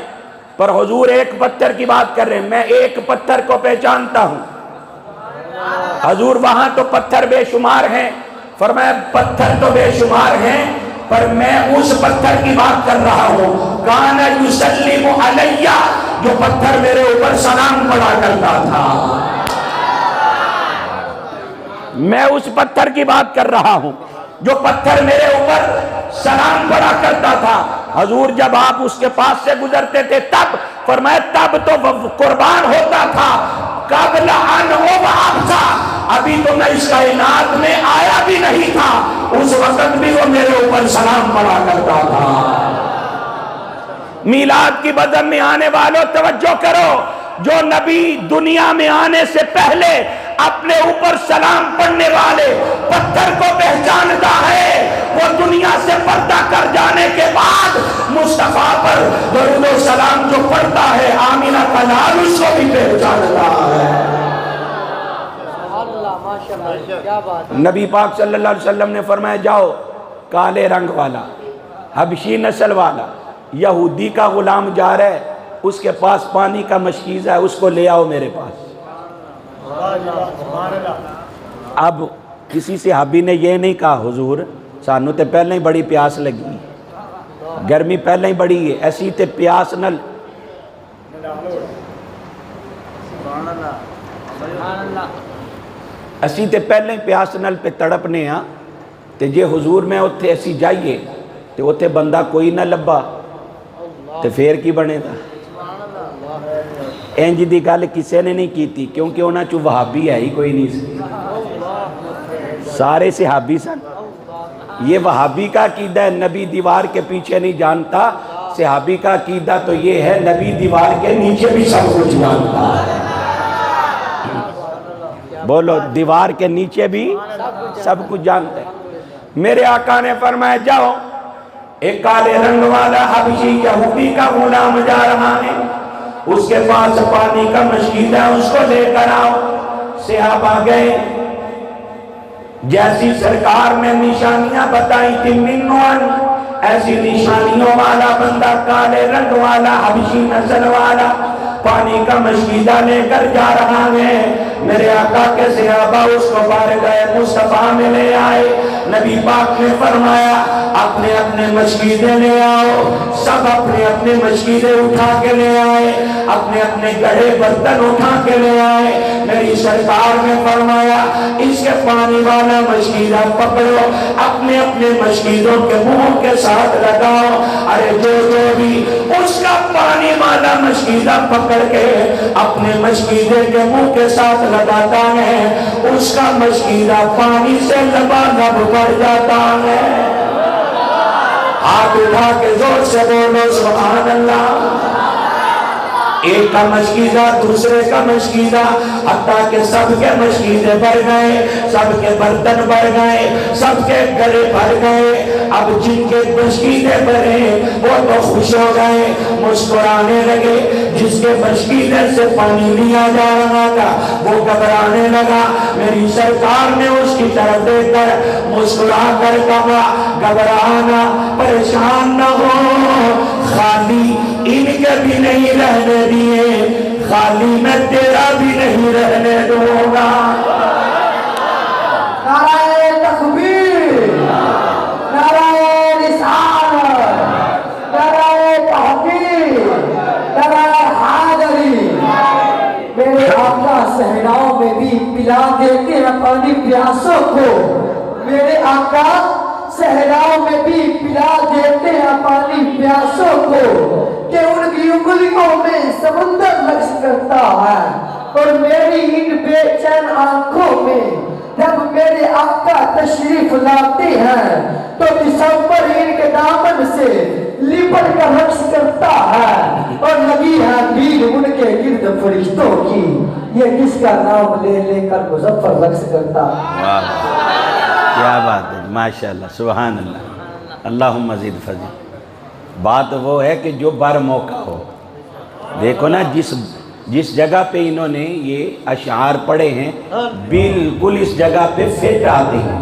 پر حضور ایک پتھر کی بات کر رہے ہیں، میں ایک پتھر کو پہچانتا ہوں۔ حضور وہاں تو پتھر بے شمار ہیں، فرمایا پتھر تو بے شمار ہیں پر میں اس پتھر کی بات کر رہا ہوں کانا یسلم علیہ، جو پتھر میرے اوپر سلام پڑا کرتا تھا، میں اس پتھر کی بات کر رہا ہوں جو پتھر میرے اوپر سلام پڑا کرتا تھا۔ حضور جب آپ اس کے پاس سے گزرتے تھے تب فرمایا تب تو قربان ہوتا تھا قبل ان ابعث، ابھی تو میں اس کائنات میں آیا بھی نہیں تھا اس وقت بھی وہ میرے اوپر سلام پڑا کرتا تھا۔ میلاد کی بزم میں آنے والوں توجہ کرو، جو نبی دنیا میں آنے سے پہلے اپنے اوپر سلام پڑھنے والے پتھر کو پہچانتا ہے وہ دنیا سے پردہ کر جانے کے بعد مصطفیٰ پر درود و سلام جو پڑھتا ہے آمینہ کا لال اس کو بھی پہچانتا ہے۔ نبی پاک صلی اللہ علیہ وسلم نے فرمایا جاؤ کالے رنگ والا حبشی نسل والا یہودی کا غلام جا رہا ہے، اس کے پاس پانی کا مشکیزہ ہے، اس کو لے آؤ میرے پاس۔ اب کسی صحابی نے یہ نہیں کہا حضور سانو تے پہلے ہی بڑی پیاس لگی، گرمی پہلے ہی بڑی ہے، ایسی تے پیاس نہ اسی تے پہلے پیاس نل پہ تڑپنے ہاں تے جے حضور میں اتھے ایسی جائیے تے اتھے بندہ کوئی نہ لبا تے پھر کی بنے دا۔ اینج دی گل کسے نے نہیں کی تھی کیونکہ انہاں چو وہابی ہے ہی کوئی نہیں سی، سارے صحابی سن۔ یہ وہابی کا عقیدہ ہے نبی دیوار کے پیچھے نہیں جانتا، صحابی کا عقیدہ تو یہ ہے نبی دیوار کے نیچے بھی سب کچھ جانتا ہے۔ بولو دیوار کے نیچے بھی سب کچھ جانتے ہیں۔ میرے آقا نے فرمایا جاؤ ایک کالے رنگ والا حبشی یہودی کا غلام جا رہا ہے، اس کے پاس پانی کا مشکیل ہے، اس کو لے کر آؤ۔ صحابہ گئے، جیسی سرکار نے نشانیاں بتائی تھی منوان ایسی نشانیوں والا بندہ کالے رنگ والا حبشی نسل والا پانی کا مشکیدہ لے کر جا رہا ہے۔ میرے آقا کے صحابہ اس کو بارگاہ مصطفیٰ میں لے آئے، نبی پاک نے فرمایا اپنے اپنے مشکیدے لے آؤ، سب اپنے اپنے مشکیدے اٹھا کے لے آئے، اپنے اپنے گڑھے برتن اٹھا کے لے آئے۔ میری سرکار نے فرمایا اس کے پانی والا مشکیدہ پکڑو، اپنے اپنے مشکیدوں کے منہ کے ساتھ لگاؤ، ارے جو بھی اس کا پانی والا مشکیدہ پکڑ کے اپنے مشکیدے کے منہ کے ساتھ لگاتا ہے اس کا مشکیدہ پانی سے لبالب بڑھ جاتا ہے۔ ہاتھ اٹھا کے زور سے بولو سبحان اللہ۔ ایک کا مشکیزہ دوسرے کا مشکیزہ حتیٰ کہ سب کے مشکیزے بڑھ گئے، سب کے برتن بڑھ گئے، سب کے گلے بھر گئے۔ اب جن کے مشکیزے بڑھے وہ تو خوش ہو گئے، مسکرانے لگے، جس کے مشکیزے سے پانی لیا جا رہا تھا وہ گھبرانے لگا۔ میری سرکار نے اس کی طرف دیکھ کر مسکرا کر کہا گھبرانا پریشان نہ ہو، خالی ان کے بھی نہیں رہنے دیے، خالی میں تیرا بھی نہیں رہنے دوں گا۔ نعرہ تکبیر، نعرہ رسالت، نعرہ تحقیق، نعرہ حیدری۔ میرے آقا صحراؤں میں بھی پلا دیتے ہیں پانی پیاسوں کو، میرے آقا صحراؤں میں بھی پلا دیتے ہیں پانی پیاسوں کو، کہ ان کی انگلیوں میں سمندر لگس کرتا ہے، اور میری ان بے چین آنکھوں میں جب میرے آقا تشریف لاتے ہیں تو تصور ان کے دامن سے لپٹ کر رقص کرتا ہے، اور لگی ہے بھیڑ ان کے گرد فرشتوں کی، یہ کس کا نام لے لے کر مظفر رقص کرتا ہے۔ واہ کیا بات ہے، ماشاءاللہ، سبحان اللہ، اللہم مزید فضل۔ بات وہ ہے کہ جو بر موقع ہو، دیکھو نا جس جگہ پہ انہوں نے یہ اشعار پڑھے ہیں بالکل اس جگہ پہ فٹ آتے ہیں۔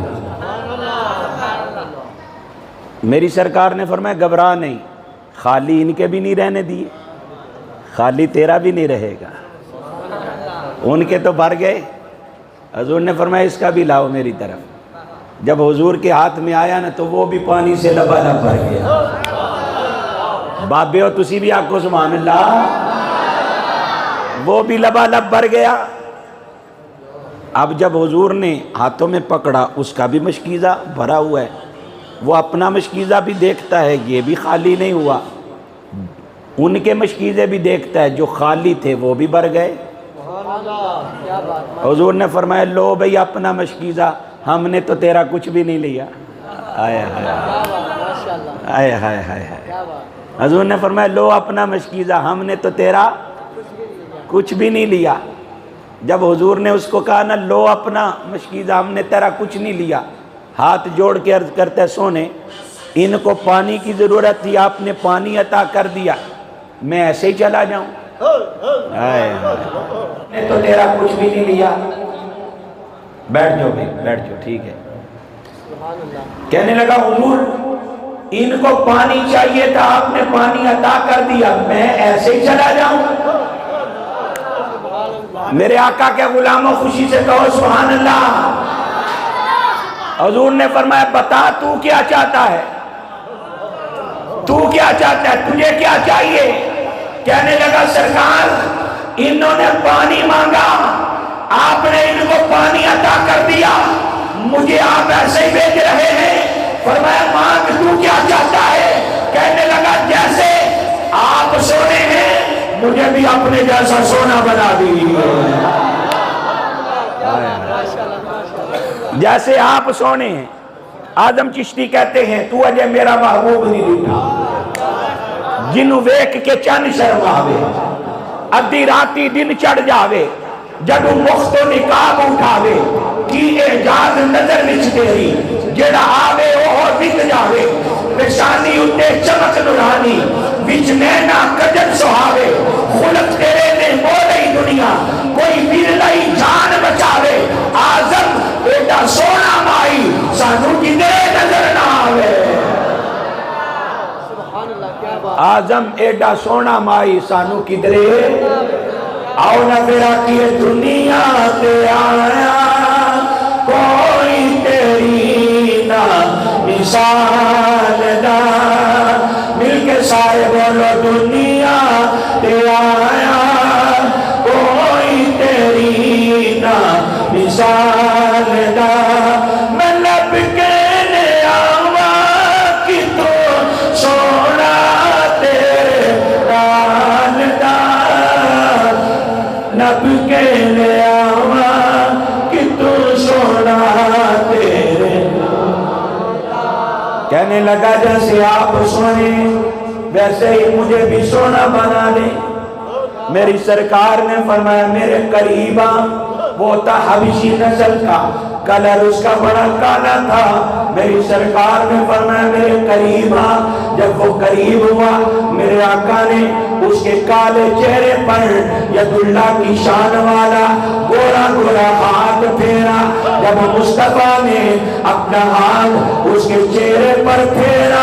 میری سرکار نے فرمایا گھبرا نہیں، خالی ان کے بھی نہیں رہنے دیے، خالی تیرا بھی نہیں رہے گا۔ ان کے تو بھر گئے، حضور نے فرمایا اس کا بھی لاؤ میری طرف۔ جب حضور کے ہاتھ میں آیا نا تو وہ بھی پانی سے لبالب بھر گیا۔ بابے ہو تسی بھی آپ کو سبحان اللہ، وہ بھی لبالب بھر گیا۔ اب جب حضور نے ہاتھوں میں پکڑا اس کا بھی مشکیزہ بھرا ہوا ہے، وہ اپنا مشکیزہ بھی دیکھتا ہے، یہ بھی خالی نہیں ہوا، ان کے مشکیزے بھی دیکھتا ہے، جو خالی تھے وہ بھی بھر گئے۔ حضور نے فرمایا لو بھئی اپنا مشکیزہ، ہم نے تو تیرا کچھ بھی نہیں لیا۔ آئے ہائے ہائے ہائے ہائے۔ حضور نے فرمایا لو اپنا مشکیزہ، ہم نے تو تیرا کچھ بھی نہیں لیا۔ جب حضور نے اس کو کہا نا لو اپنا مشکیزہ، ہم نے تیرا کچھ نہیں لیا، ہاتھ جوڑ کے عرض کرتے سونے ان کو پانی کی ضرورت تھی، آپ نے پانی عطا کر دیا، میں ایسے ہی چلا جاؤں؟ نے تو تیرا کچھ بھی نہیں لیا۔ بیٹھ جاؤ بھائی، بیٹھ جاؤ، ٹھیک ہے۔ کہنے لگا حضور ان کو پانی چاہیے تھا، آپ نے پانی عطا کر دیا، میں ایسے ہی چلا جاؤں؟ میرے آقا کے غلاموں خوشی سے کہو سبحان اللہ۔ حضور نے فرمایا بتا تو کیا چاہتا ہے، تو کیا چاہتا ہے، تجھے کیا چاہیے؟ کہنے لگا سرکار انہوں نے پانی مانگا، آپ نے ان کو پانی عطا کر دیا، مجھے آپ ایسے ہی بھیج رہے ہیں۔ فرمایا مانگ تو کیا چاہتا ہے؟ کہنے لگا جیسے آپ سونے ہیں مجھے بھی اپنے جیسا سونا بنا دیجیے، جیسے آپ سونے ہیں۔ آدم چشتی کہتے ہیں تو اجے میرا محبوب نہیں دیتا، جنوں ویک کے چن شرماوے، ادھی راتی دن چڑھ جاوے، جدوں مخت و نقاب اٹھاوے، کی اعجاز نظر وچ تیری، جڑا آوے وہ وک جاوے، پیشانی اتے چمک نورانی، وچ نینا کجل سہاوے، خلق تیرے نے مولئی دنیا، کوئی برلائی جان بچاوے، آزم بیٹا سونا مائی سانو کدھے نظر نہ آوے۔ آزم ایڈا سونا مائی سانو کدھرے آؤ نہ میرا کیے دنیا تے آیا، کوئی تیری نہ مثال دا، مل کے سارے بولو دنیا تے آیا، کوئی تیری نہ مثال دا، میں لب کے لے آوا کہ تو سونا تیرے نال دا، لب کے لے آوا کہ تو سونا تیرے نال دا۔ کہنے لگا جیسے آپ سونے ویسے ہی مجھے بھی سونا بنا دے۔ میری سرکار نے فرمایا میرے قریبا، وہ تھا حبشی نسل کا، کلر اس کا بڑا کالا تھا۔ میری سرکار نے فرمایا میرے قریبا، جب وہ قریب ہوا میرے آقا نے اس کے کالے چہرے پر ید اللہ کی شان والا گورا گورا ہاتھ پھیرا۔ جب مصطفیٰ نے اپنا ہاتھ اس کے چہرے پر پھیرا،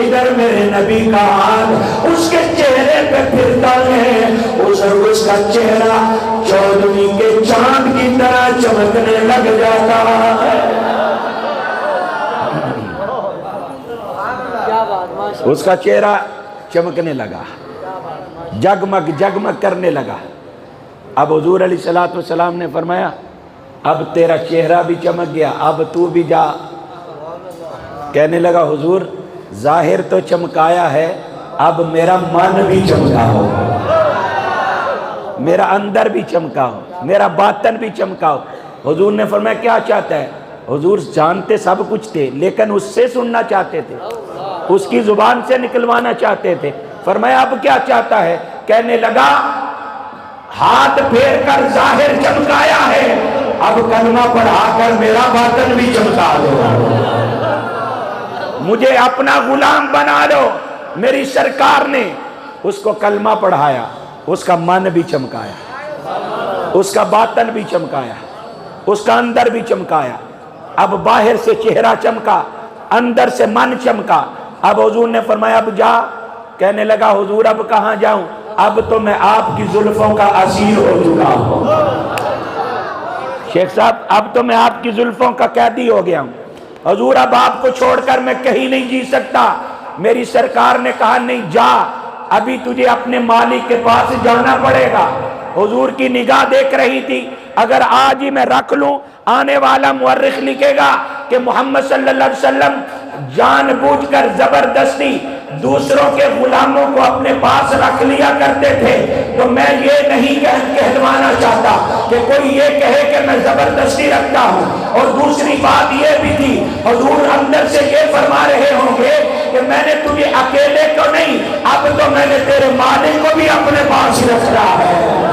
ادھر میرے نبی کا ہاتھ اس کے چہرے پہ پھرتا ہے، اس کا چہرہ چودھویں کے چاند کی طرح چمکنے لگ جاتا ہے۔ اس کا چہرہ چمکنے لگا، جگمگ جگمگ کرنے لگا۔ اب حضور علیہ السلام نے فرمایا اب تیرا چہرہ بھی چمک گیا، اب تو بھی جا۔ کہنے لگا حضور ظاہر تو چمکایا ہے، اب میرا من بھی چمکا ہو، میرا اندر بھی چمکا ہو، میرا باطن بھی چمکا ہو۔ حضور نے فرمایا کیا چاہتا ہے؟ حضور جانتے سب کچھ تھے لیکن اس سے سننا چاہتے تھے، اس کی زبان سے نکلوانا چاہتے تھے۔ فرمایا اب کیا چاہتا ہے؟ کہنے لگا ہاتھ پھیر کر ظاہر چمکایا ہے، اب کلمہ پڑھا کر میرا باطن بھی چمکا دو، مجھے اپنا غلام بنا لو۔ میری سرکار نے اس کو کلمہ پڑھایا، اس کا من بھی چمکایا، اس کا باطن بھی چمکایا، اس کا اندر بھی چمکایا۔ اب باہر سے چہرہ چمکا، اندر سے من چمکا۔ اب حضور نے فرمایا اب جا۔ کہنے لگا حضور اب کہاں جاؤں؟ اب تو میں آپ کی زلفوں کا اسیر ہو چکا ہوں۔ شیخ صاحب اب تو میں آپ کی زلفوں کا قیدی ہو گیا ہوں حضور، اب آپ کو چھوڑ کر میں کہیں نہیں جی سکتا۔ میری سرکار نے کہا نہیں جا، ابھی تجھے اپنے مالک کے پاس جانا پڑے گا۔ حضور کی نگاہ دیکھ رہی تھی اگر آج ہی میں رکھ لوں، آنے والا مورخ لکھے گا کہ محمد صلی اللہ علیہ وسلم جان بوجھ کر زبردستی دوسروں کے غلاموں کو اپنے پاس رکھ لیا کرتے تھے۔ تو میں یہ نہیں کہلوانا چاہتا کہ کوئی یہ کہے کہ میں زبردستی رکھتا ہوں۔ اور دوسری بات یہ بھی تھی حضور اندر سے یہ فرما رہے ہوں گے کہ میں نے تجھے اکیلے کو نہیں، اب تو میں نے تیرے مالک کو بھی اپنے پاس رکھا ہے۔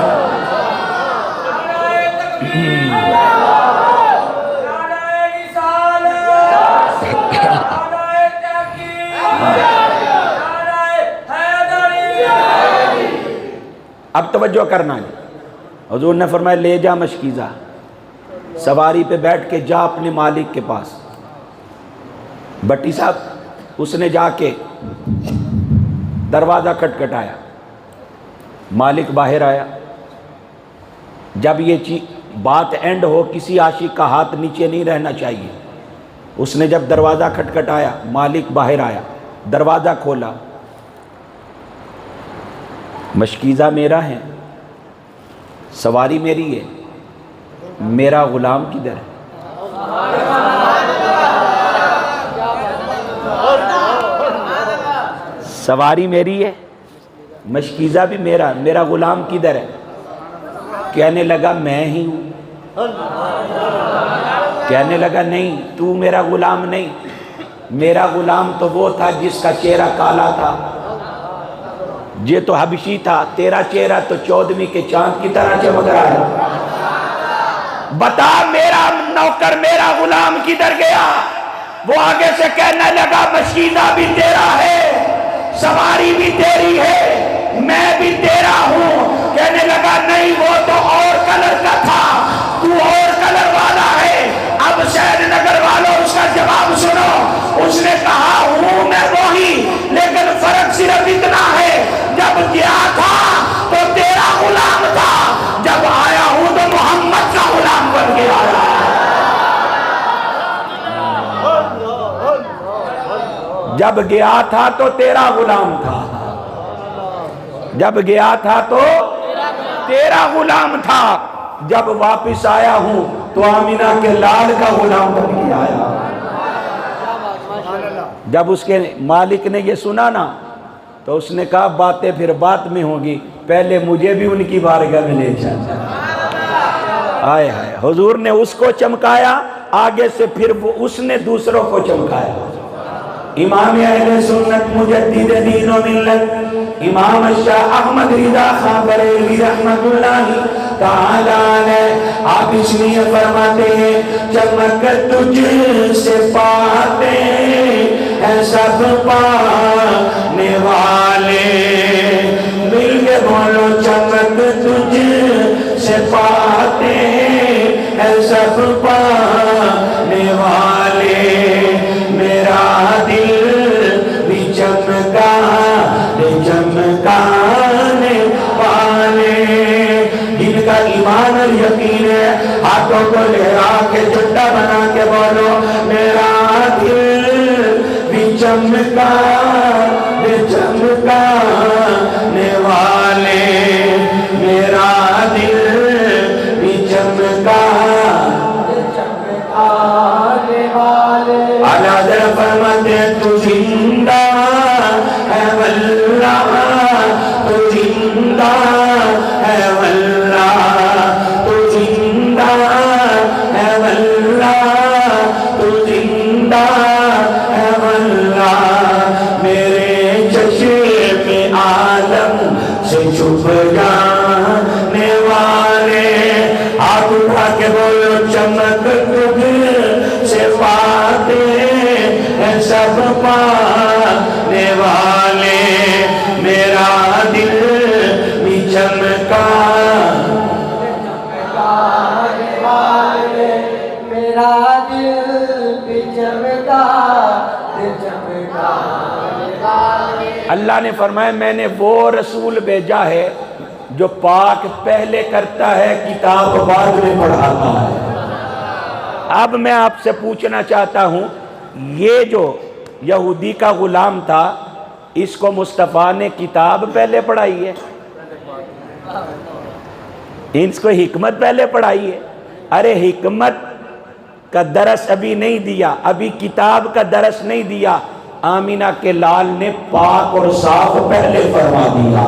اب توجہ کرنا ہے، حضور نے فرمایا لے جا مشکیزہ، سواری پہ بیٹھ کے جا اپنے مالک کے پاس۔ بٹی صاحب اس نے جا کے دروازہ کھٹکھٹایا، مالک باہر آیا۔ جب یہ بات اینڈ ہو کسی عاشق کا ہاتھ نیچے نہیں رہنا چاہیے۔ اس نے جب دروازہ کھٹکھٹایا، مالک باہر آیا، دروازہ کھولا، مشکیزہ میرا ہے، سواری میری ہے، میرا غلام کدھر ہے؟ سواری میری ہے، مشکیزہ بھی میرا غلام کدھر ہے؟ کہنے لگا میں ہی ہوں۔ کہنے لگا نہیں تو میرا غلام نہیں، میرا غلام تو وہ تھا جس کا چہرہ کالا تھا، یہ تو حبشی تھا، تیرا چہرہ تو چودھویں کے چاند کی طرح چمک رہا ہے۔ بتا میرا نوکر میرا غلام کدھر گیا؟ وہ آگے سے کہنے لگا مشکیزہ بھی تیرا ہے، سواری بھی تیری ہے، میں بھی تیرا ہوں۔ کہنے لگا نہیں وہ تو اور کلر کا تھا، تو اور کلر والا ہے۔ اب شہر نگر والوں اس کا جواب سنو، اس نے کہا ہوں میں وہی، لیکن فرق صرف اتنا ہے جب گیا تھا تو تیرا غلام تھا، جب آیا ہوں تو محمد کا غلام بن کے آیا۔ جب گیا تھا تو تیرا غلام تھا، جب گیا تھا تو تیرا غلام تھا، جب واپس آیا ہوں تو آمینہ کے لال کا غلام بن کے آیا۔ جب اس کے مالک نے یہ سنا نا تو اس نے کہا باتیں پھر بات میں ہوگی، پہلے مجھے بھی ان کی بارگاہ میں لے چلا۔ آئے ہائے، حضور نے اس کو چمکایا، آگے سے پھر وہ اس نے دوسروں کو چمکایا۔ امام اہل سنت مجدد دین و ملت امام شاہ احمد رضا خان بریلوی رحمت اللہ تعالی علیہ، آپ اس لیے فرماتے ہیں چمک تجھ سے پاتے ہیں سب پانے والے، مل کے بولو چمک تجھ سے پاتے ہیں سب پانے ہاتھوں کو لہرا کے جھنڈا بنا کے بولو میرا دل بھی چمکانے والے، میرا دل بھی چمکانے والے۔ اعلیٰ حضرت فرماتے ہیں تو زندہ ہے واللہ، تو زندہ ہے واللہ، تو زندہ ہے واللہ، تو زندہ ہے واللہ، میرے چشم عالم سے چھپ جانے والے۔ ہاتھ اٹھا کے بولو چمک تجھ سے پاتے ہیں سب پانے والے، میرا دل بھی چمکانے والے، میرا دل بھی چمکانے والے۔ اللہ نے فرمایا میں نے وہ رسول بھیجا ہے جو پاک پہلے کرتا ہے، کتاب بعد میں پڑھاتا ہے۔ اب میں آپ سے پوچھنا چاہتا ہوں، یہ جو یہودی کا غلام تھا اس کو مصطفیٰ نے کتاب پہلے پڑھائی ہے، اس کو حکمت پہلے پڑھائی ہے؟ ارے حکمت کا درس ابھی نہیں دیا، ابھی کتاب کا درس نہیں دیا، آمینہ کے لال نے پاک اور صاف پہلے فرما دیا۔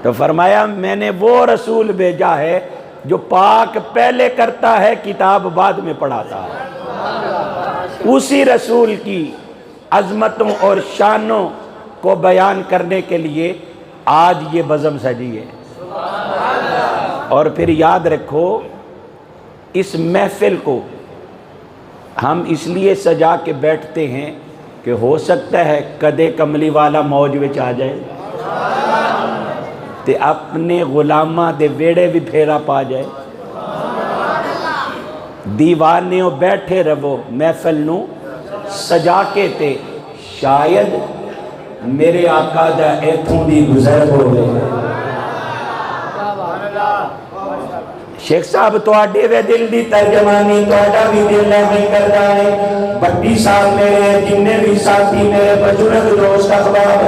تو فرمایا میں نے وہ رسول بھیجا ہے جو پاک پہلے کرتا ہے، کتاب بعد میں پڑھاتا ہے۔ اسی رسول کی عظمتوں اور شانوں کو بیان کرنے کے لیے آج یہ بزم سجی ہے۔ اور پھر یاد رکھو اس محفل کو ہم اس لیے سجا کے بیٹھتے ہیں کہ ہو سکتا ہے کدے کملی والا موج وچ آ جائے تے اپنے غلاماں دے ویڑے بھی پھیرا پا جائے۔ دیوانیوں بیٹھے رہو محفل نو سجا کے تے شاید میرے آقا دا ایتھوں دی گزر ہوئے۔ شیخ صاحب تواڈے وے دل دی ترجمانی تواڈا بھی دل نہیں کردا ہے۔ بڑی صاحب میرے جننے بھی ساتھی میرے بزرگ دوست احباب،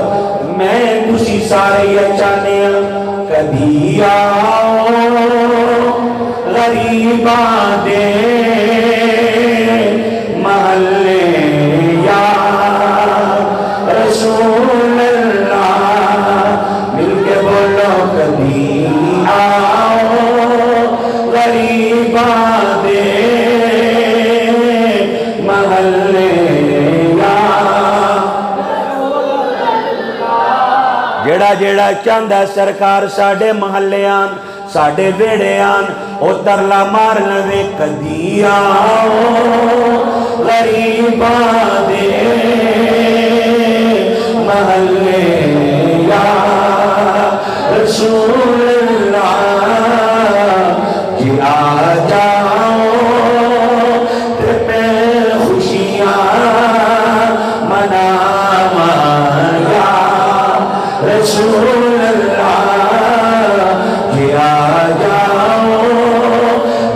میں تسی سارے یہ چاہنے ہیں کبھی آؤ غریباں دے محلے یا رسول اللہ، مل کے بولو کبھی آؤ غریباں دے محلے یا جڑا جڑا چاندہ سرکار ساڑھے محلے آن ساڑھے ویڑے آن او ترلا مار لوے کدی آؤ غریباں دے محلے یا رسول اللہ، جی آ جاؤ تے میں خوشیاں مناواں یا رسول اللہ، جی آ جاؤ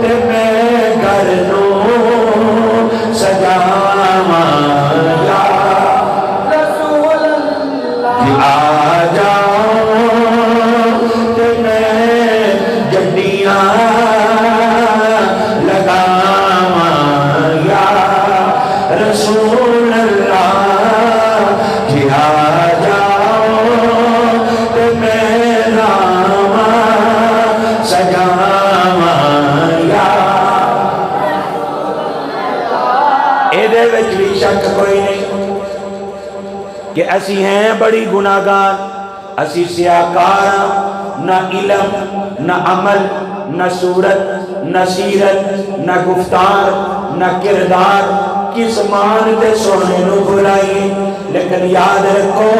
تے میں گھر نو سجاواں یا رسول اللہ، جی آ جاؤ تے میں جڈیاں لگاواں یا رسول اللہ، جی آ جاؤ تے میں راواں سجاواں یا۔ اے دے وچ بھی شک کوئی نہیں کہ اسی ہیں بڑی گناہگار، اسی سیاکار، نہ علم نہ عمل نہ صورت نہ سیرت نہ گفتار نہ کردار، کس مان دے سونے نو بھلائیے، لیکن یاد رکھو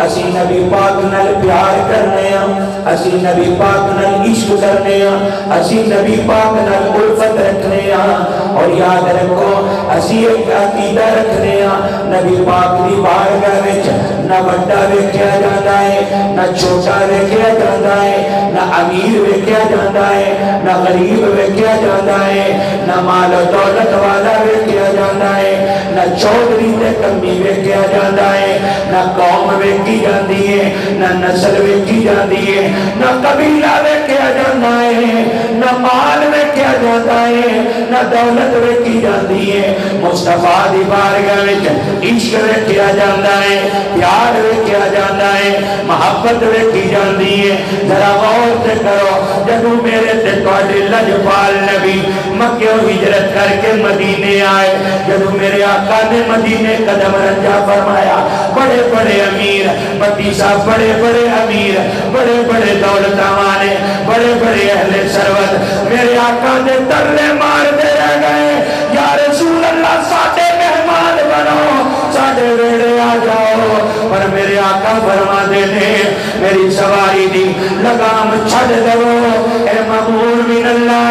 اسی نبی پاک نال پیار کرنے ہیں، اسی نبی پاک نال عشق کرنے ہیں، اسی نبی پاک نال الفت رکھنے ہیں، اور یاد رکھو اسی ایک عقیدہ رکھنے ہیں نبی پاک دی بارگاہ وچ نہ بڑا ویکھیا جاندا ہے نہ چھوٹا ویکھیا جاندا ہے نہ امیر ویکھیا جاندا ہے نہ غریب ویکھیا جاندا ہے نہ مال و دولت والا ویکھیا جاندا ہے نہ چودھری تے کمی ویکھیا جاندا ہے نہ قوم ویکھی جاندی ہے نہ نسل ویکھی جاندی ہے نہ قبیلہ ویکھیا جاندا ہے نہ مال ویکھیا جاندا ہے نہ دولت ویکھی جاندی ہے مصطفیٰ دی بارگاہ وچ عشق ویکھیا جاندا ہے پیار ویکھیا جاندا ہے محبت ویکھی جاندی ہے ذرا غور سے کرو جدوں میرے تے تواڈے لجپال نبی مکہ ہجرت کر کے مدینے آئے جدوں میرے آقا نے مدینے قدم رنجا فرمایا بڑے بڑے امیر متی صاحب بڑے بڑے امیر بڑے بڑے دولتاں والے بڑے بڑے اہل ثروت میرے آقا نے ترلے مار دے رہ گئے یا رسول اللہ ساڈے مہمان بنو ساڈے ویڑے آ جاؤ پر میرے آقا فرما دے نے میری سواری دی لگام چھڑ دو اے مامور من اللہ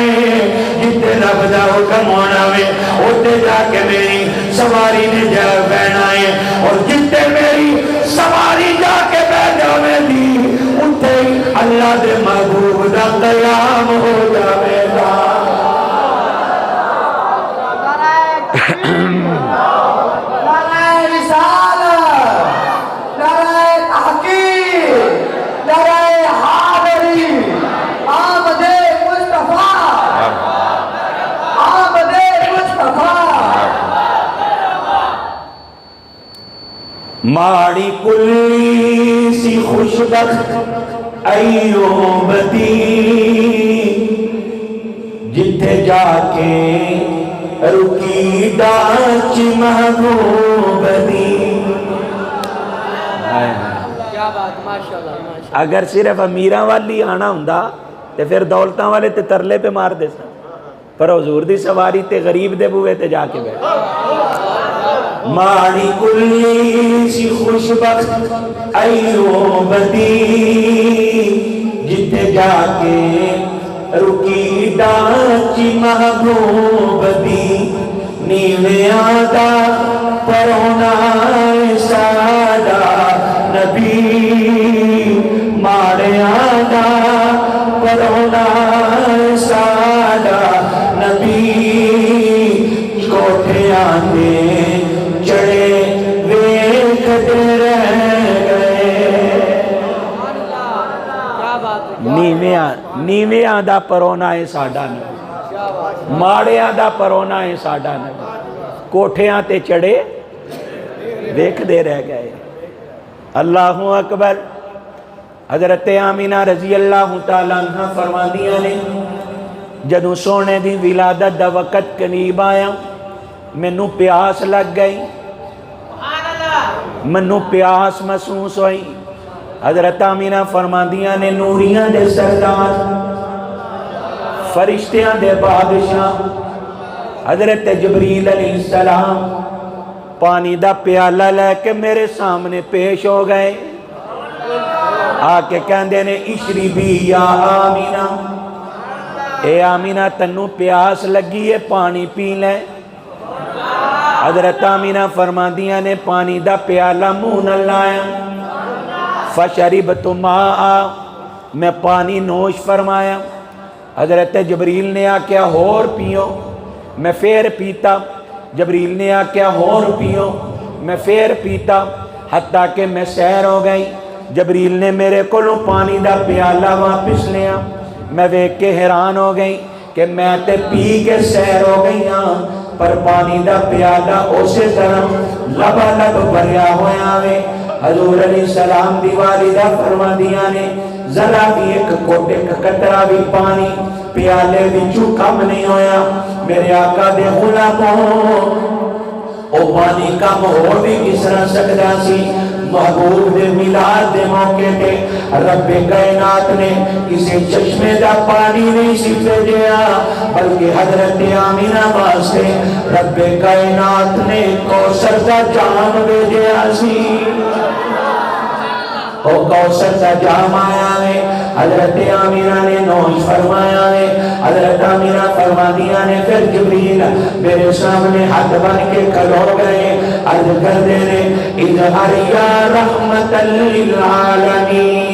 جتے رب دا حکم ہونا وے اوتے جا کے میری سواری نے جا بہنا ہے اور جتے میری سواری جا کے بہنا میں دی اتے اللہ دے محبوب دا قیام ہو جاوے گا ماڑی کلی سی خوشبخت ایوب دی جتھے جا کے رکی ڈاچ محبوب دی اگر صرف امیراں والی آنا ہوندا تے پھر دولتاں والے تے ترلے پہ مار دے سن پر حضور دی سواری تے غریب دے بوئے تے جا کے بیٹھ ماڑی کلی سی خوشبخت ایوب دی جتے جا کے رکی ڈانچی محبوب دی نیویاں دا پرونا ساڈا نبی ماڑیاں دا پرونا ساڈا نبی کوٹھیاں دے چڑے ویکھتے رہ گئے نیویاں دا پرونا ہے ساڈا نبی ماڑیاں دا پرونا ہے ساڈا نبی کوٹھیاں تے چڑے ویکھتے رہ گئے اللہ اکبر حضرت آمینہ رضی اللہ تعالیٰ عنہ فرماندیاں نے جدوں سونے دی ولادت دا وقت قریب آیا مینوں پیاس لگ گئی منوں پیاس محسوس ہوئی حضرت آمینہ فرماندیاں نے نوریاں دے سردار فرشتیاں دے بادشاہ حضرت جبریل علیہ السلام پانی دا پیالہ لے کے میرے سامنے پیش ہو گئے آکے کہندے نے اشربی یا آمینہ اے آمینہ تنو پیاس لگی ہے پانی پی لے حضرت آمینہ فرماندیاں نے پانی دا پیالہ منہ نہ لایا فشربت ماء میں پانی نوش فرمایا حضرت جبریل نے آکیا ہور پیو میں پھر پیتا جبریل نے آکیا ہور پیو میں پھر پیتا حتیٰ کہ میں سیر ہو گئی جبریل نے میرے کولوں پانی دا پیالہ واپس لیا میں ویکھ کے حیران ہو گئی کہ میں تے پی کے سیر ہو گئی ہاں پر پانی دا پیالہ اسے طرح لبا لب بھریا ہویا وے حضور علیہ السلام دی والدہ فرما دیا نے ذرا بھی ایک کوٹے قطرہ بھی پانی پیالے وچوں کم نہیں ہویا میرے آقا دے غلاموں او پانی کم ہو بھی کس طرح سکدا سی محبوب دے میلاد دے موقع تے رب کائنات نے کسی چشمے دا پانی نہیں سی بھیجیا بلکہ حضرت آمینہ واسطے رب کائنات نے کوثر دا جام بھیجیا سی او کوثر دا جام آیا ہے حضرت آمینہ نے نوش فرمایا ہے حضرت آمینہ فرما دیا نے پھر جبریل میرے سامنے ہاتھ بن کے کھڑو گئے عرض کر دے رہے اظہر یا رحمت للعالمین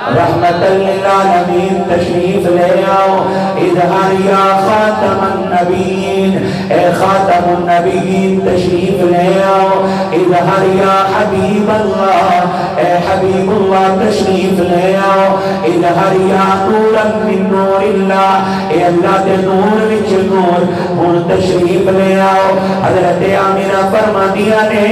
رحمت للعالمین تشریف لے آؤ اظہر یا خاتم النبیین اے خاتم النبیین تشریف لے آؤ اظہر یا حبیب اللہ اے حبیب اللہ تشریف لے آؤ اظہر یا نورا من نور اللہ اے اللہ دے نور وچ نور ہن تشریف لے آؤ حضرت آمینہ فرما دیا نے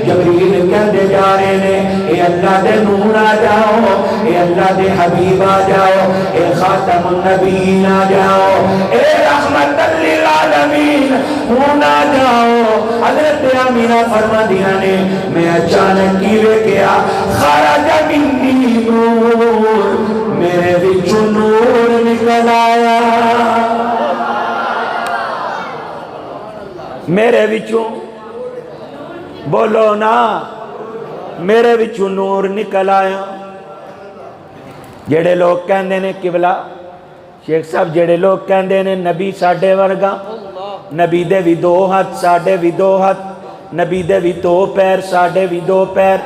جبریل کہندے جا رہے نے اے اللہ دے نور آ جاؤ اے اللہ دے حبیب آ جاؤ اے خاتم النبیین آ جاؤ اے رحمت للعالمین ہون آ جاؤ حضرت آمینہ فرما دیا نے میں اچانک کیوے کیا خرج منی نور میرے وچوں نور نکل آیا میرے وچوں بولو نا میرے وچوں نور نکل آیا جڑے لوگ کہندے نے قبلہ شیخ صاحب جڑے لوگ کہندے نے نبی ساڈے ورگا نبی دے بھی دو ہاتھ ساڈے بھی دو ہاتھ نبی دے بھی دو پیر ساڈے بھی دو پیر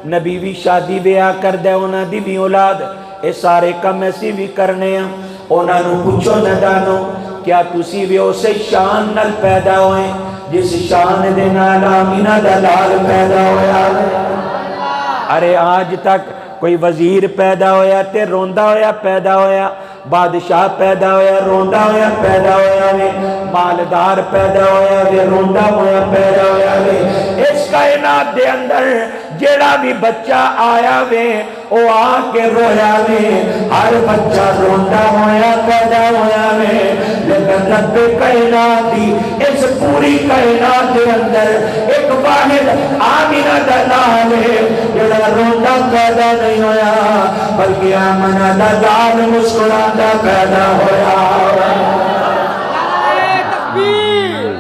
نبی بھی شادی بیاہ کر دے انہاں دی بھی اولاد اے سارے کم ایسی بھی کرنے ہیں انہاں نو پوچھو نہ دانو کیا تسی بھی اسے شان نال پیدا ہوئے جس شان دے نال آمینہ دا لال پیدا ہویا ارے آج تک کوئی وزیر پیدا ہویا تے روندہ ہویا پیدا ہویا بادشاہ پیدا ہویا روندہ ہویا پیدا ہویا وے مالدار پیدا ہویا وے روندہ ہویا پیدا ہویا وے اس کائنات دے اندر جیڑا بھی بچہ آیا وے او آ کے رویا وے ہر بچہ روندہ ہویا پیدا ہویا وے لیکن رب کائنات دی اس پوری کائنات دے اندر ایک واحد آمینہ دا لال ہے جیڑا روندہ پیدا نہیں ہویا بلکہ آمینہ دا لال مسکراتا پیدا ہویا نعرہ تکبیر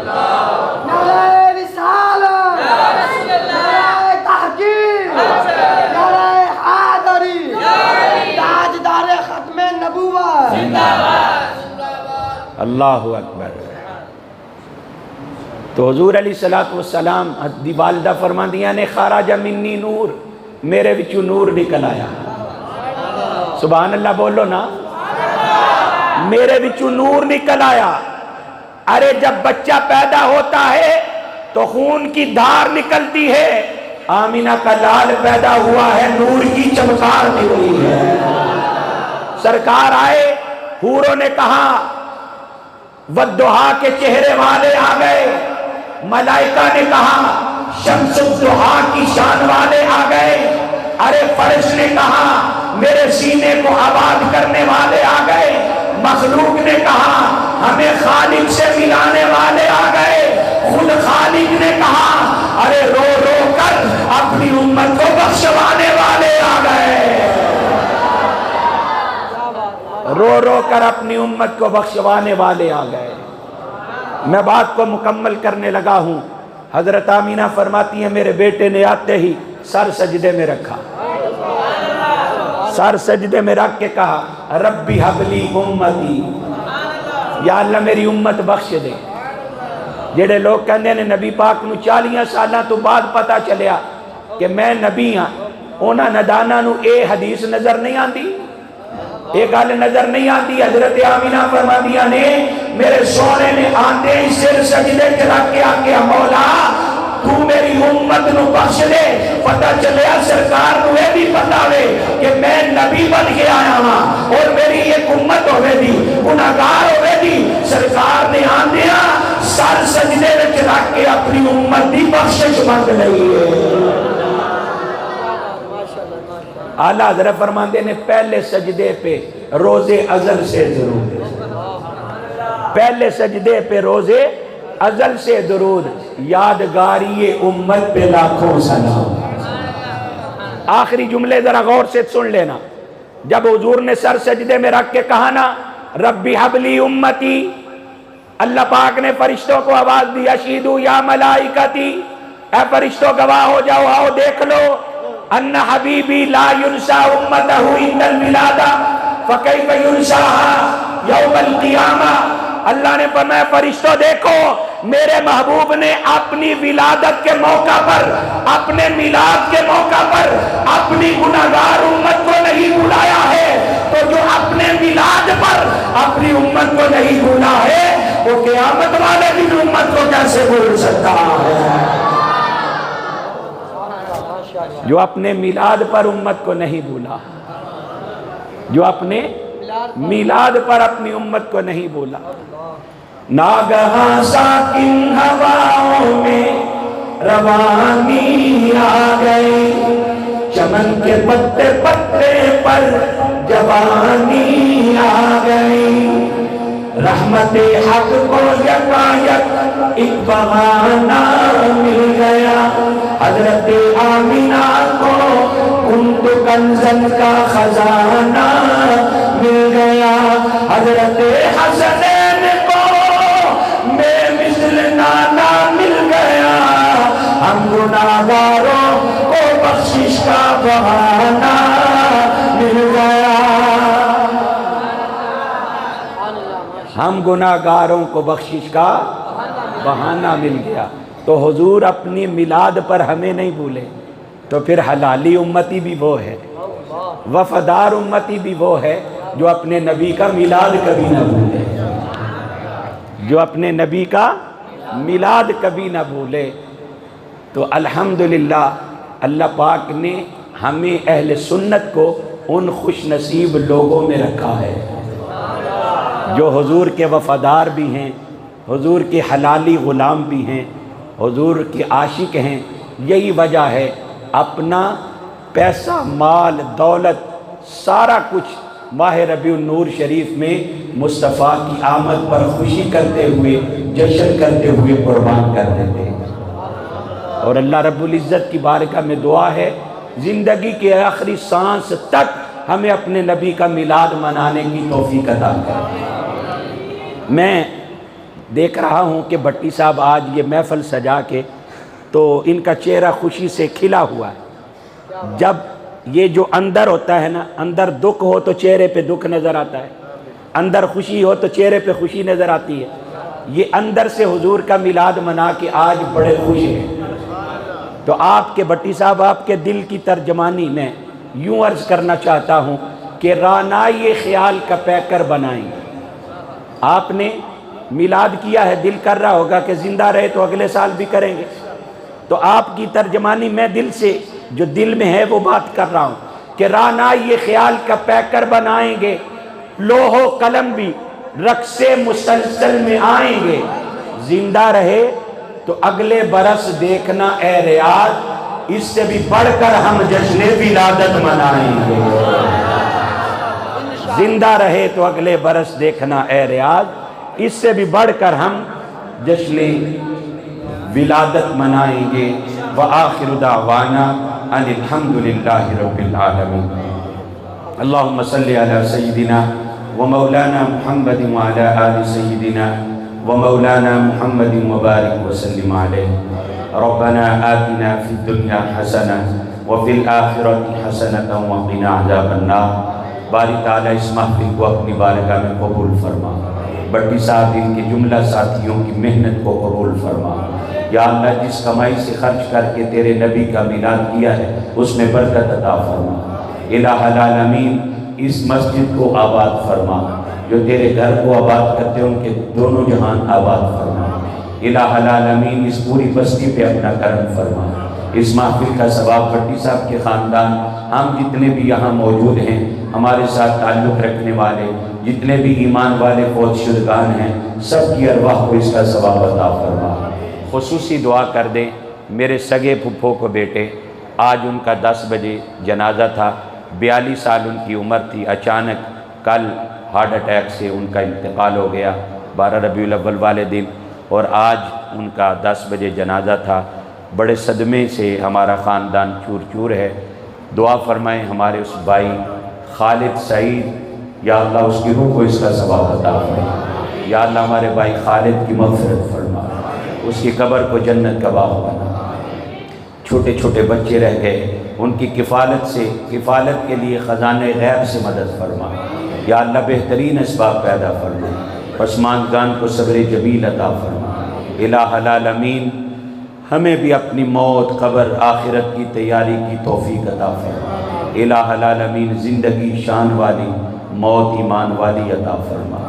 نعرہ رسالت نعرہ تحقیق نعرہ حیدری تاجدار ختم نبوت اللہ اکبر تو حضور علیہ السلام دی والدہ فرما دیا نے خارج منی نور میرے وچوں نور نکل آیا سبحان اللہ بولو نا میرے وچوں نور نکل آیا ارے جب بچہ پیدا ہوتا ہے تو خون کی دھار نکلتی ہے آمینہ کا لال پیدا ہوا ہے نور کی چمکار نکلی ہے سرکار آئے حوروں نے کہا والضحیٰ کے چہرے والے آ گئے ملائکہ نے کہا شمس الضحیٰ کی شان والے آ گئے ارے فرش نے کہا میرے سینے کو آباد کرنے والے آ گئے مخلوق نے کہا ہمیں خالق سے ملانے والے آ گئے خود خالق نے کہا ارے رو رو کر اپنی امت کو بخشوانے والے آ گئے رو رو کر اپنی امت کو بخشوانے والے آ گئے میں بات کو مکمل کرنے لگا ہوں حضرت آمینہ فرماتی ہیں میرے بیٹے نے آتے ہی سر سجدے میں رکھا سر سجدے میں رکھ کے کہا ربی حبلی امتی یا اللہ میری امت بخش دے جڑے لوگ کہندے نے نبی پاک نو 40 سالاں تو بعد پتا چلیا کہ میں نبی ہاں اونا ندانا نو اے حدیث نظر نہیں آندی ایک گل نظر نہیں آتی حضرت آمینہ فرما دیا نے میرے سونے نے آندے ہی سر سجدے کے رکھ کے آکے مولا تو میری امت نو بخش دے پتہ چلیا سرکار نو یہ بھی پتا ہوئے کہ میں نبی بن کے آیا ہاں اور میری ایک امت ہوئے دی گناہگار ہوئے دی سرکار نے آندیا سر سجدے کے رکھ کے اپنی امت دی بخشش مانگ لئی ہے اعلیٰ حضرت فرماندے نے پہلے سجدے پہ روزے ازل سے درود پہلے سجدے پہ روزے ازل سے درود یادگاری امت پہ لاکھوں سلام آخری جملے ذرا غور سے سن لینا جب حضور نے سر سجدے میں رکھ کے کہا نا ربی حبلی امتی اللہ پاک نے فرشتوں کو آواز دی اشہدو یا ملائکتی اے فرشتوں گواہ ہو جاؤ آؤ دیکھ لو ان حبیبی لا ینسا امتہو اند الولادہ فکیف ینساہا یوم القیامہ۔ اللہ نے فرمایا فرشتوں دیکھو میرے محبوب نے اپنی ولادت کے موقع پر، اپنے میلاد کے موقع پر اپنی گناہگار امت کو نہیں بلایا ہے، تو جو اپنے میلاد پر اپنی امت کو نہیں بھولا ہے وہ قیامت والے دن امت کو کیسے بھول سکتا ہے؟ جو اپنے میلاد پر امت کو نہیں بھولا، جو اپنے میلاد پر اپنی امت کو نہیں بھولا۔ ناگہاں ساکن ہواؤں میں روانی آ گئی، چمن کے پتے پتے پر جوانی آ گئی، رحمت حق کو یکایک ایک بہانہ مل گیا، حضرت آمینہ کو کنت کنزن کا خزانہ مل گیا، حضرت حسنین کو بے مثل نانا مل گیا، ہم گناہگاروں کو بخشش کا بہانہ مل گیا، ہم گناہگاروں کو بخشش کا بہانہ مل گیا۔ تو حضور اپنی میلاد پر ہمیں نہیں بھولے تو پھر حلالی امتی بھی وہ ہے، وفادار امتی بھی وہ ہے جو اپنے نبی کا میلاد کبھی نہ بھولے، جو اپنے نبی کا میلاد کبھی نہ بھولے۔ تو الحمدللہ اللہ پاک نے ہمیں اہل سنت کو ان خوش نصیب لوگوں میں رکھا ہے جو حضور کے وفادار بھی ہیں، حضور کے حلالی غلام بھی ہیں، حضور کے عاشق ہیں۔ یہی وجہ ہے اپنا پیسہ مال دولت سارا کچھ ماہ ربیع النور شریف میں مصطفیٰ کی آمد پر خوشی کرتے ہوئے جشن کرتے ہوئے قربان کر دیتے ہیں۔ اور اللہ رب العزت کی بارگاہ میں دعا ہے زندگی کے آخری سانس تک ہمیں اپنے نبی کا میلاد منانے کی توفیق عطا کرے۔ میں دیکھ رہا ہوں کہ بھٹی صاحب آج یہ محفل سجا کے تو ان کا چہرہ خوشی سے کھلا ہوا ہے۔ جب یہ جو اندر ہوتا ہے نا، اندر دکھ ہو تو چہرے پہ دکھ نظر آتا ہے، اندر خوشی ہو تو چہرے پہ خوشی نظر آتی ہے۔ یہ اندر سے حضور کا میلاد منا کے آج بڑے خوش ہیں۔ تو آپ کے بھٹی صاحب آپ کے دل کی ترجمانی میں یوں عرض کرنا چاہتا ہوں کہ رانائی خیال کا پیکر بنائیں۔ آپ نے میلاد کیا ہے، دل کر رہا ہوگا کہ زندہ رہے تو اگلے سال بھی کریں گے، تو آپ کی ترجمانی میں دل سے جو دل میں ہے وہ بات کر رہا ہوں کہ رانائی خیال کا پیکر بنائیں گے، لوح و قلم بھی رقص مسلسل میں آئیں گے، زندہ رہے تو اگلے برس دیکھنا اے ریاض، اس سے بھی بڑھ کر ہم جشن ولادت منائیں گے۔ زندہ رہے تو اگلے برس دیکھنا اے ریاض، اس سے بھی بڑھ کر ہم جشن ولادت منائیں گے۔ وآخر دعوانا ان الحمدللہ رب العالمین۔ اللہم صلی علی سیدنا ومولانا محمد وعلی آل سیدنا ومولانا محمد وبارک وسلم علیہ۔ ربنا آتنا فی الدنیا حسنہ وفی الآخرۃ حسنۃ وقنا عذاب النار۔ باری تعالیٰ اس محفل کو اپنی بارگاہ میں قبول فرما، بھٹی صاحب ان کے جملہ ساتھیوں کی محنت کو قبول فرما۔ یا اللہ جس کمائی سے خرچ کر کے تیرے نبی کا میلاد کیا ہے اس میں برکت عطا فرما۔ الہ العالمین اس مسجد کو آباد فرما، جو تیرے گھر کو آباد کرتے ان کے دونوں جہان آباد فرما۔ الہ العالمین اس پوری بستی پہ اپنا کرم فرما۔ اس محفل کا ثواب بھٹی صاحب کے خاندان، ہم جتنے بھی یہاں موجود ہیں، ہمارے ساتھ تعلق رکھنے والے جتنے بھی ایمان والے فوت شدگان ہیں، سب کی ارواح کو اس کا ثواب عطا فرما۔ خصوصی دعا کر دیں میرے سگے پھپھو کو بیٹے، آج ان کا 10 بجے جنازہ تھا، 42 سال ان کی عمر تھی، اچانک کل ہارٹ اٹیک سے ان کا انتقال ہو گیا 12 ربیع الاول والے دن، اور آج ان کا 10 بجے جنازہ تھا۔ بڑے صدمے سے ہمارا خاندان چور چور ہے۔ دعا فرمائیں ہمارے اس بھائی خالد سعید، یا اللہ اس کی روح کو اس کا ثواب عطا فرما۔ یا اللہ ہمارے بھائی خالد کی مغفرت فرما، اس کی قبر کو جنت کا باغ بنا۔ چھوٹے چھوٹے بچے رہ گئے، ان کی کفالت کے لیے خزانے غیب سے مدد فرما۔ یا اللہ بہترین اسباب پیدا فرما، پسماندگان کو صبر جمیل عطا فرما۔ الہ العالمین ہمیں بھی اپنی موت، قبر، آخرت کی تیاری کی توفیق عطا فرما۔ الہ العالمین زندگی شان والی، موت ایمان والی عطا فرما۔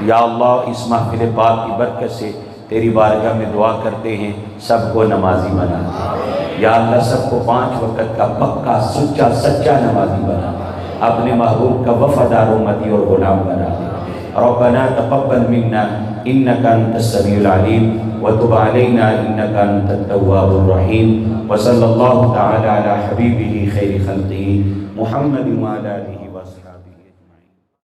یا اللہ اس محفل پاک کی برکت سے تیری بارگاہ میں دعا کرتے ہیں، سب کو نمازی بنا دے۔ یا اللہ سب کو 5 وقت کا پکا سچا نمازی بنا دے، اپنے محبوب کا وفادار امتی اور غلام بنا دے۔ ربنا تقبل منا انك انت السميع العليم وتب علينا انك انت التواب الرحيم، وصلى الله تعالى على حبيبه خير خلقه محمد وعلى آله